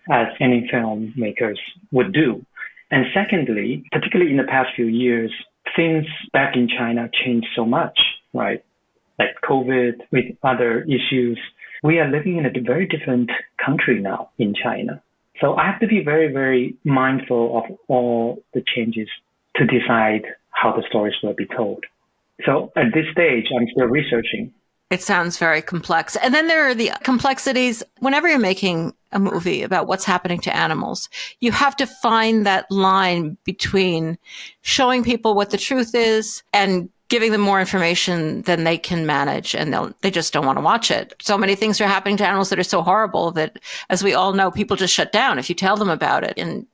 as any filmmakers would do. And secondly, particularly in the past few years, things back in China changed so much, right? Like COVID, with other issues. We are living in a very different country now in China. So I have to be very, very mindful of all the changes to decide how the stories will be told. So at this stage, I'm still researching. It sounds very complex. And then there are the complexities. Whenever you're making a movie about what's happening to animals, you have to find that line between showing people what the truth is and giving them more information than they can manage, and they just don't want to watch it. So many things are happening to animals that are so horrible that, as we all know, people just shut down if you tell them about it. And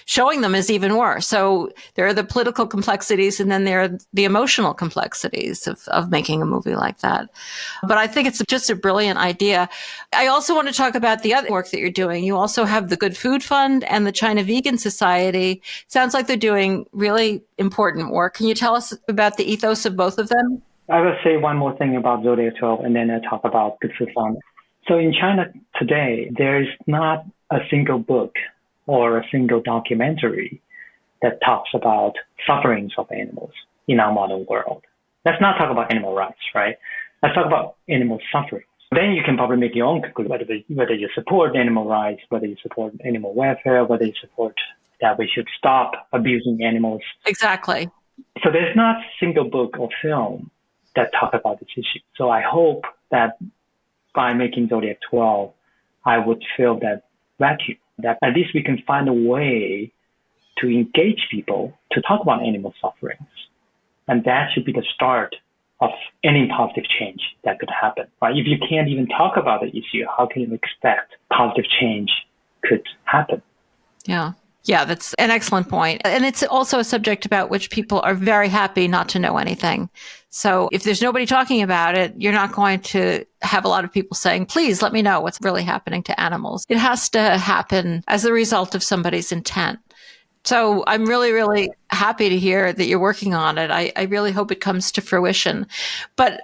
showing them is even worse. So there are the political complexities, and then there are the emotional complexities of making a movie like that. But I think it's just a brilliant idea. I also want to talk about the other work that you're doing. You also have the Good Food Fund and the China Vegan Society. Sounds like they're doing really important work. Can you tell us about the ethos of both of them? I will say one more thing about Zodiac 12, and then I'll talk about Good Food Fund. So in China today, there is not a single book or a single documentary that talks about sufferings of animals in our modern world. Let's not talk about animal rights, right? Let's talk about animal suffering. Then you can probably make your own conclusion whether you support animal rights, whether you support animal welfare, whether you support that we should stop abusing animals. Exactly. So there's not a single book or film that talk about this issue. So I hope that by making Zodiac 12, I would fill that vacuum, that at least we can find a way to engage people to talk about animal sufferings. And that should be the start of any positive change that could happen, right? If you can't even talk about the issue, how can you expect positive change could happen? Yeah. Yeah, that's an excellent point. And it's also a subject about which people are very happy not to know anything. So if there's nobody talking about it, you're not going to have a lot of people saying, please let me know what's really happening to animals. It has to happen as a result of somebody's intent. So I'm really, really happy to hear that you're working on it. I really hope it comes to fruition. But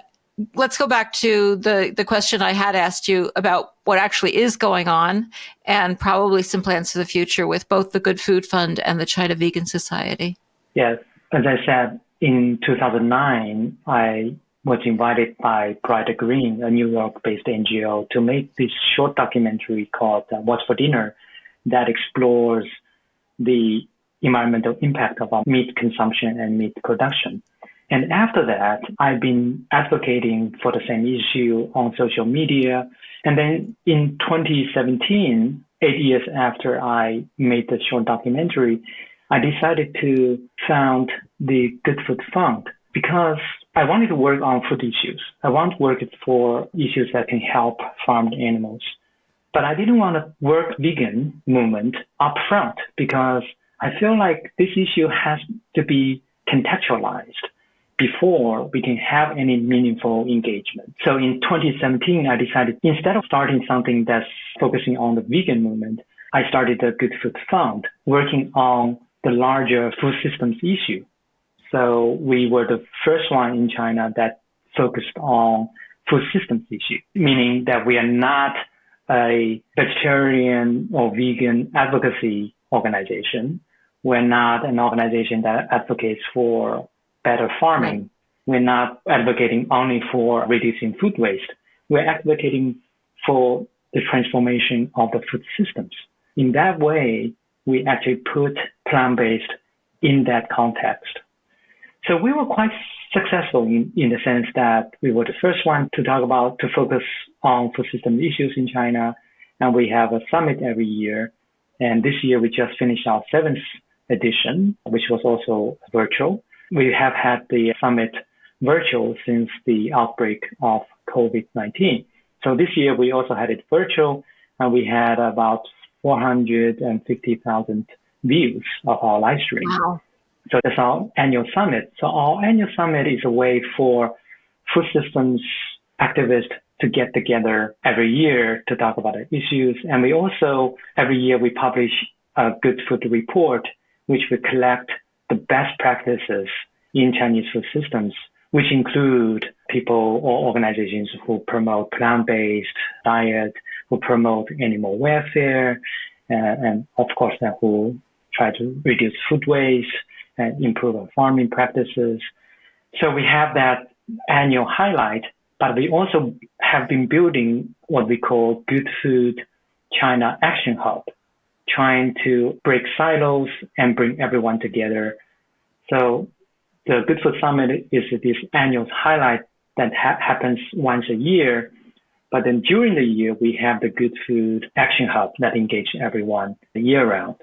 let's go back to the question I had asked you about what actually is going on and probably some plans for the future with both the Good Food Fund and the China Vegan Society. Yes. As I said, in 2009, I was invited by Brighter Green, a New York-based NGO, to make this short documentary called What's for Dinner that explores the environmental impact of our meat consumption and meat production. And after that, I've been advocating for the same issue on social media. And then in 2017, 8 years after I made the short documentary, I decided to found the Good Food Fund because I wanted to work on food issues. I want to work for issues that can help farmed animals. But I didn't want to work vegan movement upfront because I feel like this issue has to be contextualized before we can have any meaningful engagement. So in 2017, I decided instead of starting something that's focusing on the vegan movement, I started the Good Food Fund, working on the larger food systems issue. So we were the first one in China that focused on food systems issue, meaning that we are not a vegetarian or vegan advocacy organization. We're not an organization that advocates for better farming. Right. We're not advocating only for reducing food waste. We're advocating for the transformation of the food systems. In that way, we actually put plant-based in that context. So we were quite successful in the sense that we were the first one to focus on food system issues in China. And we have a summit every year. And this year we just finished our 7th edition, which was also virtual. We have had the summit virtual since the outbreak of COVID-19. So this year we also had it virtual, and we had about 450,000 views of our live stream. Wow. So that's our annual summit. So our annual summit is a way for food systems activists to get together every year to talk about the issues. And we also, every year we publish a Good Food Report, which we collect the best practices in Chinese food systems, which include people or organizations who promote plant-based diet, who promote animal welfare, and of course, who try to reduce food waste and improve our farming practices. So we have that annual highlight, but we also have been building what we call Good Food China Action Hub, trying to break silos and bring everyone together. So the Good Food Summit is this annual highlight that happens once a year. But then during the year, we have the Good Food Action Hub that engages everyone year round.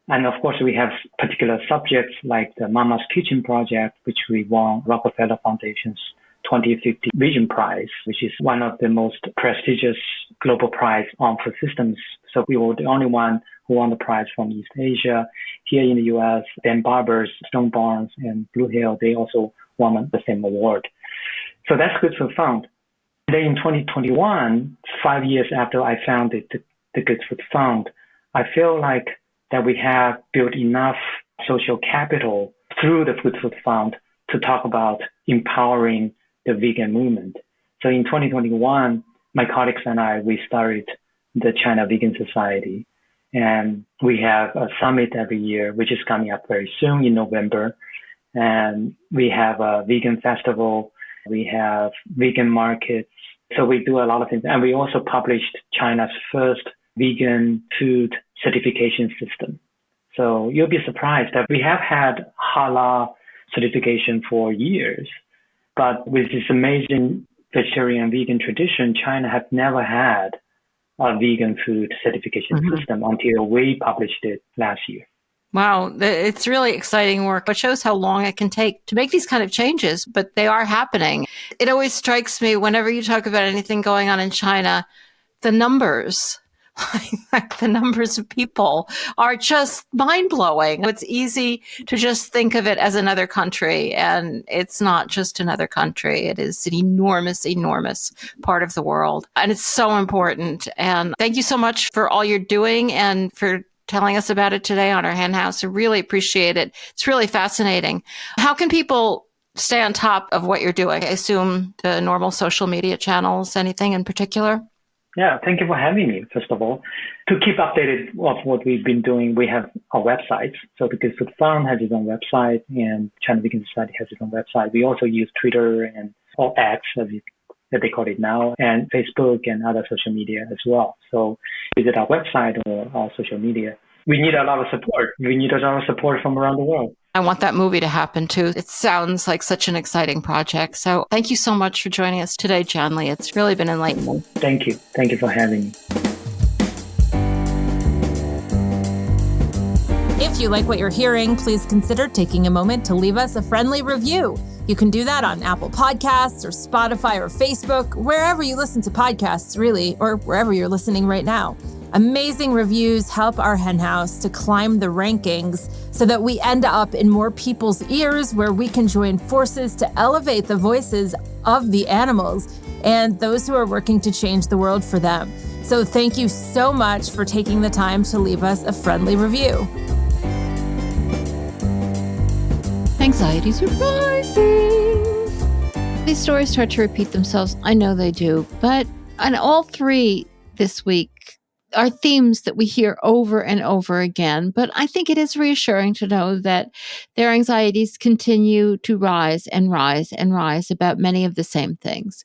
And of course, we have particular subjects like the Mama's Kitchen Project, which we won Rockefeller Foundation's 2050 Vision Prize, which is one of the most prestigious global prize on food systems. So we were the only one who won the prize from East Asia. Here in the US, Dan Barber's, Stone Barns, and Blue Hill, they also won the same award. So that's Good Food Fund. Then in 2021, 5 years after I founded the Good Food Fund, I feel like that we have built enough social capital through the Good Food Fund to talk about empowering the vegan movement. So in 2021, my colleagues and I, we started the China Vegan Society. And we have a summit every year, which is coming up very soon in November. And we have a vegan festival. We have vegan markets. So we do a lot of things. And we also published China's first vegan food certification system. So you'll be surprised that we have had halal certification for years. But with this amazing vegetarian and vegan tradition, China has never had a vegan food certification system until we published it last year. Wow, it's really exciting work. It shows how long it can take to make these kind of changes, but they are happening. It always strikes me whenever you talk about anything going on in China, the numbers, like the numbers of people are just mind-blowing. It's easy to just think of it as another country, and it's not just another country. It is an enormous, enormous part of the world, and it's so important. And thank you so much for all you're doing and for telling us about it today on our Hen House. I really appreciate it. It's really fascinating. How can people stay on top of what you're doing? I assume the normal social media channels, anything in particular? Yeah, thank you for having me, first of all. To keep updated of what we've been doing, we have our websites. So the Good Food Fund has its own website, and China Vegan Society has its own website. We also use Twitter and or X, as they call it now, and Facebook and other social media as well. So visit our website or our social media. We need a lot of support. We need a lot of support from around the world. I want that movie to happen too. It sounds like such an exciting project. So thank you so much for joining us today, Jian Yi. It's really been enlightening. Thank you. Thank you for having me. If you like what you're hearing, please consider taking a moment to leave us a friendly review. You can do that on Apple Podcasts or Spotify or Facebook, wherever you listen to podcasts, really, or wherever you're listening right now. Amazing reviews help our Hen House to climb the rankings so that we end up in more people's ears, where we can join forces to elevate the voices of the animals and those who are working to change the world for them. So thank you so much for taking the time to leave us a friendly review. Anxieties are rising. These stories start to repeat themselves. I know they do, but on all three this week are themes that we hear over and over again. But I think it is reassuring to know that their anxieties continue to rise and rise and rise about many of the same things.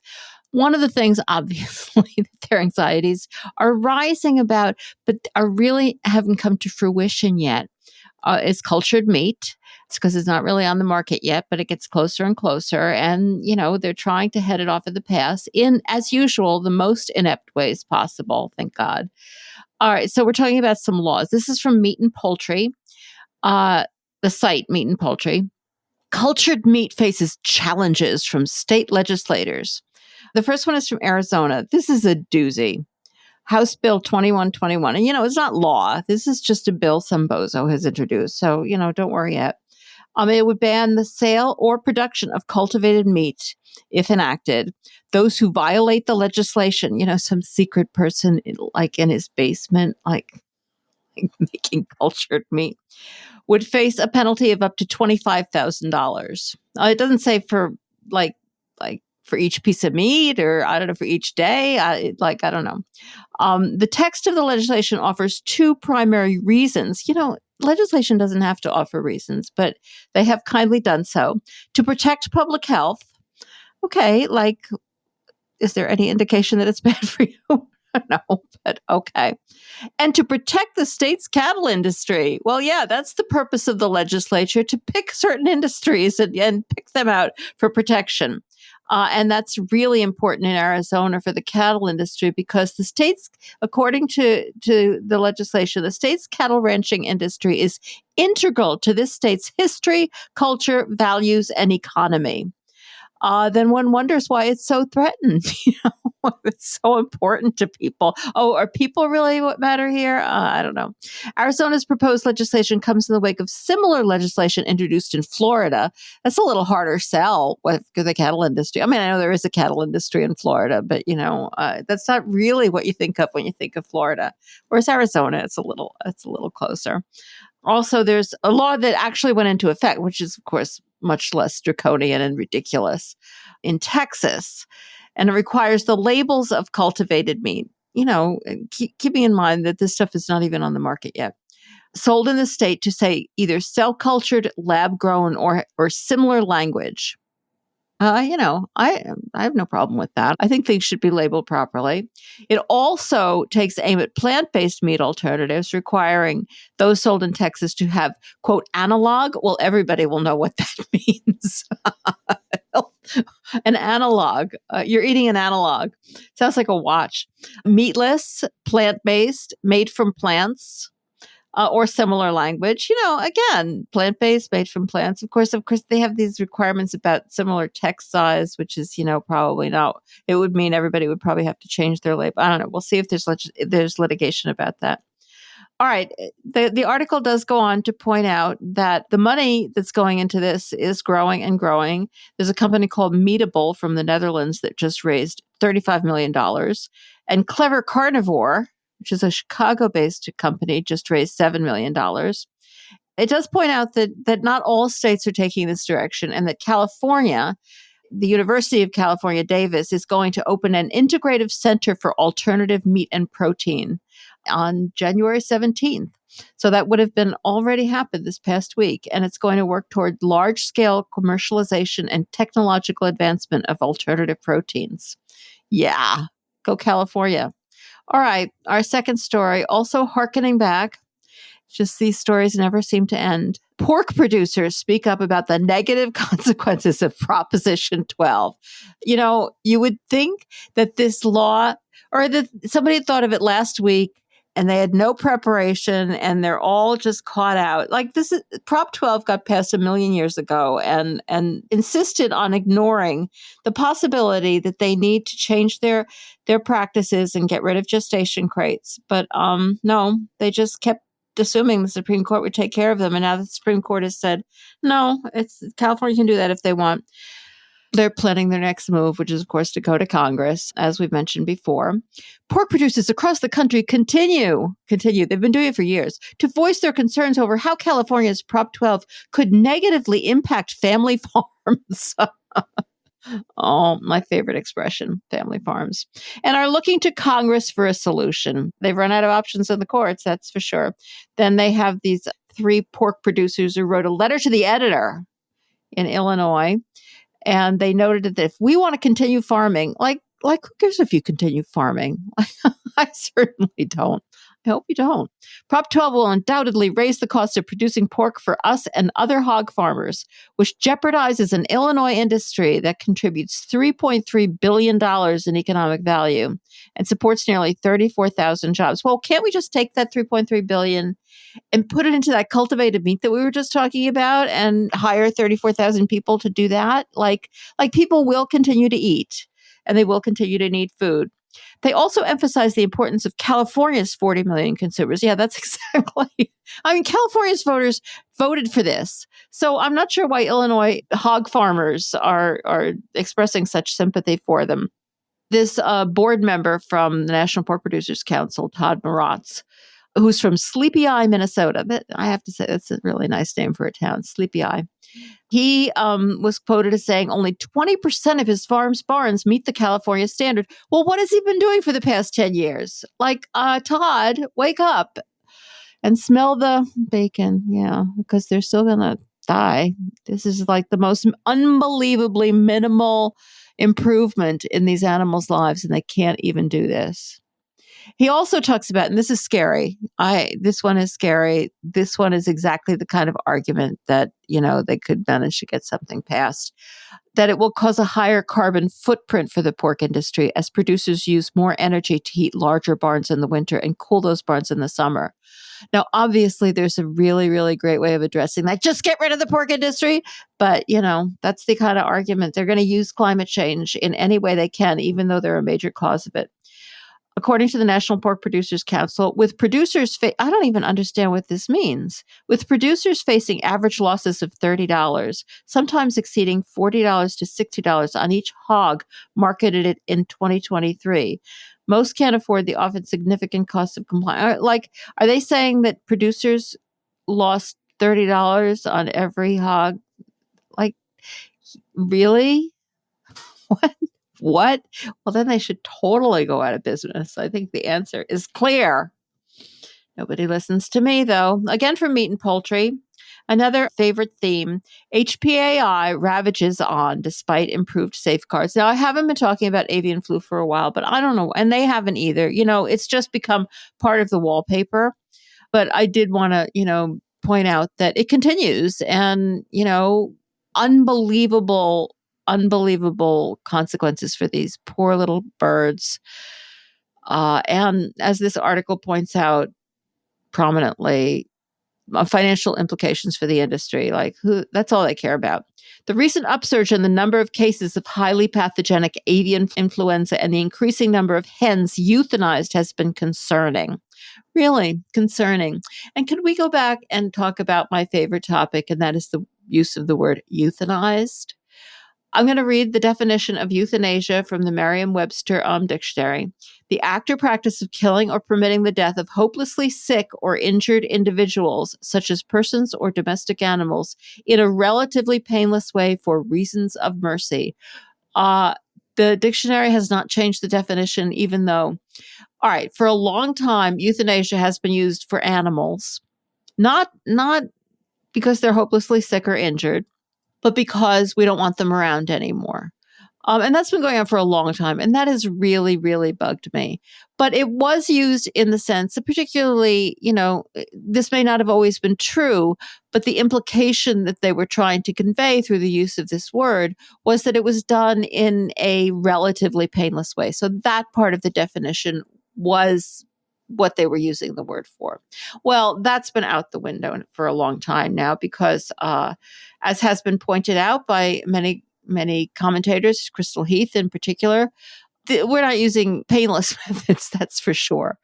One of the things, obviously, that their anxieties are rising about, but are really haven't come to fruition yet, is cultured meat. It's because it's not really on the market yet, but it gets closer and closer. And, you know, they're trying to head it off at the pass in, as usual, the most inept ways possible. Thank God. All right. So we're talking about some laws. This is from Meat and Poultry, the site Meat and Poultry. Cultured meat faces challenges from state legislators. The first one is from Arizona. This is a doozy. House Bill 2121. And, you know, it's not law. This is just a bill some bozo has introduced. So, you know, don't worry yet. It would ban the sale or production of cultivated meat if enacted. Those who violate the legislation, you know, some secret person like in his basement, like making cultured meat, would face a penalty of up to $25,000. It doesn't say for like for each piece of meat, or I don't know, for each day. I don't know. The text of the legislation offers two primary reasons. You know, legislation doesn't have to offer reasons, but they have kindly done so. To protect public health. Okay, like, is there any indication that it's bad for you? No, but okay. And to protect the state's cattle industry. Well, yeah, that's the purpose of the legislature, to pick certain industries and pick them out for protection. And that's really important in Arizona for the cattle industry because the state's, according to the legislation, the state's cattle ranching industry is integral to this state's history, culture, values, and economy. Then one wonders why it's so threatened. It's so important to people. Oh, are people really what matter here? I don't know. Arizona's proposed legislation comes in the wake of similar legislation introduced in Florida. That's a little harder sell with the cattle industry. I mean, I know there is a cattle industry in Florida, but that's not really what you think of when you think of Florida. Whereas Arizona, it's a little closer. Also, there's a law that actually went into effect, which is, of course, much less draconian and ridiculous in Texas. And it requires the labels of cultivated meat, keeping in mind that this stuff is not even on the market yet, sold in the state to say either cell cultured, lab grown, or similar language. I have no problem with that. I think things should be labeled properly. It also takes aim at plant-based meat alternatives, requiring those sold in Texas to have, quote, analog. Well, everybody will know what that means. An analog. You're eating an analog. Sounds like a watch. Meatless, plant-based, made from plants. Or similar language, again, plant-based, made from plants. Of course, they have these requirements about similar text size, which is, probably not. It would mean everybody would probably have to change their label. I don't know. We'll see if there's litigation about that. All right. The article does go on to point out that the money that's going into this is growing and growing. There's a company called Meatable from the Netherlands that just raised $35 million. And Clever Carnivore, which is a Chicago-based company, just raised $7 million. It does point out that not all states are taking this direction and that California, the University of California, Davis, is going to open an integrative center for alternative meat and protein on January 17th. So that would have been already happened this past week. And it's going to work toward large-scale commercialization and technological advancement of alternative proteins. Yeah, go California. All right, our second story, also hearkening back. Just these stories never seem to end. Pork producers speak up about the negative consequences of Proposition 12. You would think that this law, or that somebody had thought of it last week, and they had no preparation, and they're all just caught out. Like Prop 12 got passed 1 million years ago and insisted on ignoring the possibility that they need to change their practices and get rid of gestation crates. But no, they just kept assuming the Supreme Court would take care of them. And now the Supreme Court has said, no, California can do that if they want. They're planning their next move, which is, of course, to go to Congress, as we've mentioned before. Pork producers across the country continue, they've been doing it for years, to voice their concerns over how California's Prop 12 could negatively impact family farms. Oh, my favorite expression, family farms. And are looking to Congress for a solution. They've run out of options in the courts, that's for sure. Then they have these 3 pork producers who wrote a letter to the editor in Illinois. And they noted that if we want to continue farming, like who cares if you continue farming? I certainly don't. I hope you don't. Prop 12 will undoubtedly raise the cost of producing pork for us and other hog farmers, which jeopardizes an Illinois industry that contributes $3.3 billion in economic value and supports nearly 34,000 jobs. Well, can't we just take that $3.3 billion and put it into that cultivated meat that we were just talking about and hire 34,000 people to do that? Like people will continue to eat and they will continue to need food. They also emphasize the importance of California's 40 million consumers. Yeah, that's exactly. I mean, California's voters voted for this. So I'm not sure why Illinois hog farmers are expressing such sympathy for them. This board member from the National Pork Producers Council, Todd Moratz, who's from Sleepy Eye, Minnesota. But I have to say, that's a really nice name for a town, Sleepy Eye. He was quoted as saying only 20% of his farm's barns meet the California standard. Well, what has he been doing for the past 10 years? Todd, wake up and smell the bacon. Yeah, because they're still going to die. This is like the most unbelievably minimal improvement in these animals' lives, and they can't even do this. He also talks about, and this is scary. This one is scary. This one is exactly the kind of argument that, they could manage to get something passed, that it will cause a higher carbon footprint for the pork industry as producers use more energy to heat larger barns in the winter and cool those barns in the summer. Now, obviously, there's a really, really great way of addressing that. Just get rid of the pork industry. But, that's the kind of argument. They're going to use climate change in any way they can, even though they're a major cause of it. According to the National Pork Producers Council, with producers, I don't even understand what this means. With producers facing average losses of $30, sometimes exceeding $40 to $60 on each hog marketed in 2023. Most can't afford the often significant cost of compliance. Are they saying that producers lost $30 on every hog? Like, really? What? What? Well, then they should totally go out of business. I think the answer is clear. Nobody listens to me, though. Again, from Meat and Poultry, another favorite theme, HPAI ravages on despite improved safeguards. Now, I haven't been talking about avian flu for a while, but I don't know, and they haven't either. It's just become part of the wallpaper. But I did want to, point out that it continues and, unbelievable consequences for these poor little birds. And as this article points out prominently, financial implications for the industry. That's all they care about. The recent upsurge in the number of cases of highly pathogenic avian influenza and the increasing number of hens euthanized has been concerning. Really concerning. And can we go back and talk about my favorite topic, and that is the use of the word euthanized? I'm going to read the definition of euthanasia from the Merriam-Webster dictionary. The act or practice of killing or permitting the death of hopelessly sick or injured individuals, such as persons or domestic animals, in a relatively painless way for reasons of mercy. The dictionary has not changed the definition, even though, all right, for a long time, euthanasia has been used for animals, not because they're hopelessly sick or injured, but because we don't want them around anymore. And that's been going on for a long time. And that has really, really bugged me. But it was used in the sense that particularly, this may not have always been true, but the implication that they were trying to convey through the use of this word was that it was done in a relatively painless way. So that part of the definition was what they were using the word for. Well, that's been out the window for a long time now because, as has been pointed out by many commentators, Crystal Heath in particular, we're not using painless methods, that's for sure.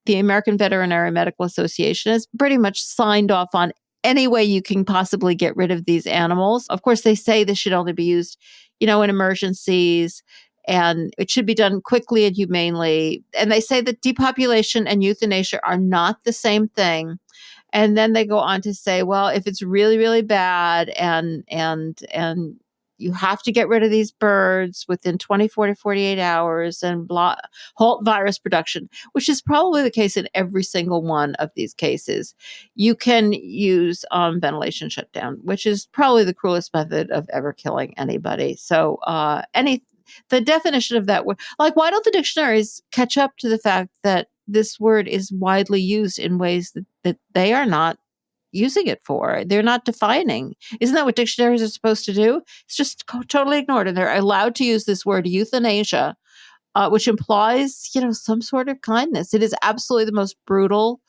The American Veterinary Medical Association has pretty much signed off on any way you can possibly get rid of these animals. Of course, they say this should only be used, in emergencies, and it should be done quickly and humanely. And they say that depopulation and euthanasia are not the same thing. And then they go on to say, well, if it's really, really bad and you have to get rid of these birds within 24 to 48 hours and halt virus production, which is probably the case in every single one of these cases. You can use ventilation shutdown, which is probably the cruelest method of ever killing anybody. So the definition of that word, why don't the dictionaries catch up to the fact that this word is widely used in ways that they are not using it for? They're not defining. Isn't that what dictionaries are supposed to do? It's just totally ignored. And they're allowed to use this word euthanasia, which implies, some sort of kindness. It is absolutely the most brutal.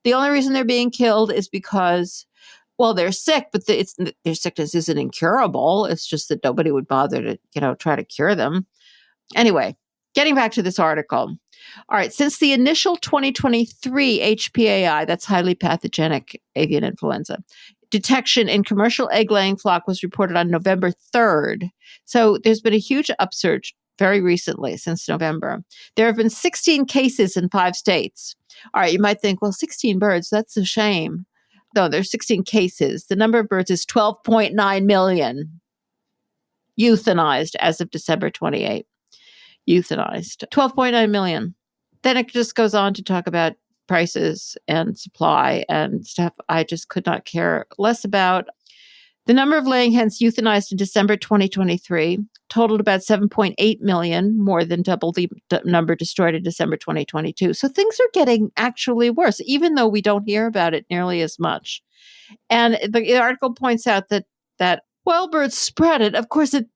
The only reason they're being killed is because, well, they're sick, but their sickness isn't incurable. It's just that nobody would bother to, try to cure them. Anyway, getting back to this article. All right, since the initial 2023 HPAI, that's highly pathogenic avian influenza, detection in commercial egg-laying flock was reported on November 3rd. So there's been a huge upsurge very recently, since November. There have been 16 cases in 5 states. All right, you might think, well, 16 birds, that's a shame. No, there's 16 cases. The number of birds is 12.9 million euthanized as of December 28. Euthanized. 12.9 million. Then it just goes on to talk about prices and supply and stuff I just could not care less about. The number of laying hens euthanized in December 2023 totaled about 7.8 million, more than double the number destroyed in December 2022. So things are getting actually worse, even though we don't hear about it nearly as much. And the article points out that wild birds spread it. Of course, the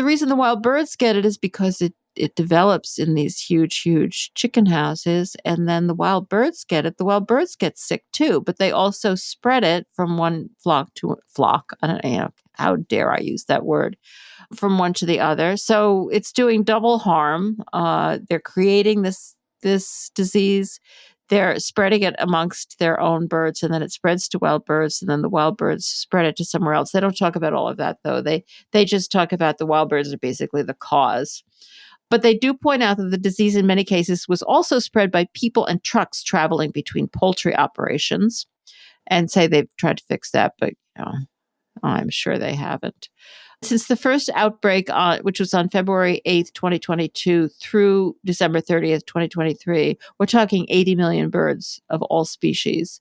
reason the wild birds get it is because it develops in these huge chicken houses, and then the wild birds get it. The wild birds get sick too, but they also spread it from one flock to a flock. I don't know, how dare I use that word, from one to the other. So it's doing double harm. They're creating this disease. They're spreading it amongst their own birds, and then it spreads to wild birds, and then the wild birds spread it to somewhere else. They don't talk about all of that, though. They just talk about the wild birds are basically the cause. But they do point out that the disease in many cases was also spread by people and trucks traveling between poultry operations, and say they've tried to fix that, but I'm sure they haven't. Since the first outbreak, which was on February 8th, 2022 through December 30th, 2023, we're talking 80 million birds of all species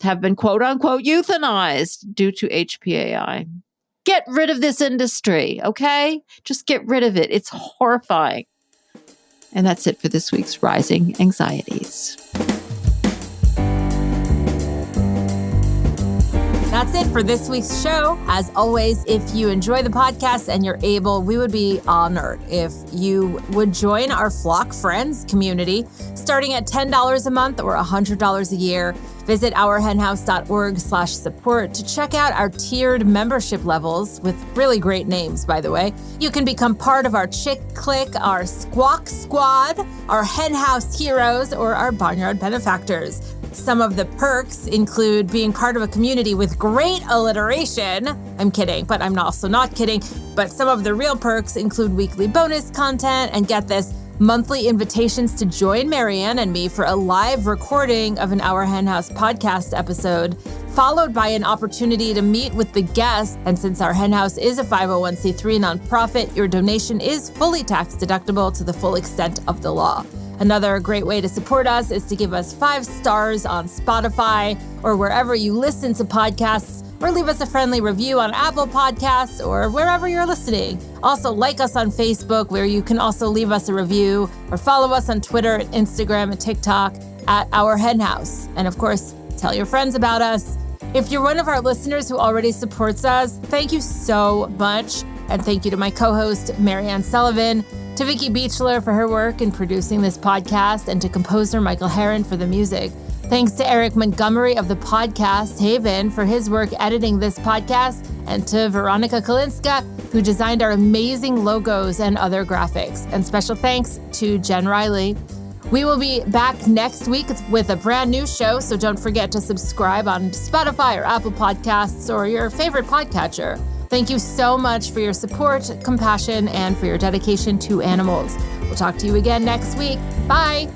have been quote unquote euthanized due to HPAI. Get rid of this industry, okay? Just get rid of it. It's horrifying. And that's it for this week's Rising Anxieties. That's it for this week's show. As always, if you enjoy the podcast and you're able, we would be honored if you would join our Flock Friends community, starting at $10 a month or $100 a year. Visit ourhenhouse.org/support to check out our tiered membership levels with really great names, by the way. You can become part of our Chick Click, our Squawk Squad, our Henhouse Heroes, or our Barnyard Benefactors. Some of the perks include being part of a community with great alliteration. I'm kidding, but I'm also not kidding. But some of the real perks include weekly bonus content and, get this, monthly invitations to join Marianne and me for a live recording of an Our Henhouse podcast episode, followed by an opportunity to meet with the guest. And since Our Henhouse is a 501c3 nonprofit, your donation is fully tax deductible to the full extent of the law. Another great way to support us is to give us 5 stars on Spotify or wherever you listen to podcasts, or leave us a friendly review on Apple Podcasts or wherever you're listening. Also, like us on Facebook, where you can also leave us a review, or follow us on Twitter, Instagram, and TikTok at Our Henhouse. And of course, tell your friends about us. If you're one of our listeners who already supports us, thank you so much. And thank you to my co-host, Marianne Sullivan, to Vicky Beechler for her work in producing this podcast, and to composer Michael Herron for the music. Thanks to Eric Montgomery of the Podcast Haven for his work editing this podcast, and to Veronica Kalinska, who designed our amazing logos and other graphics. And special thanks to Jen Riley. We will be back next week with a brand new show, so don't forget to subscribe on Spotify or Apple Podcasts or your favorite podcatcher. Thank you so much for your support, compassion, and for your dedication to animals. We'll talk to you again next week. Bye.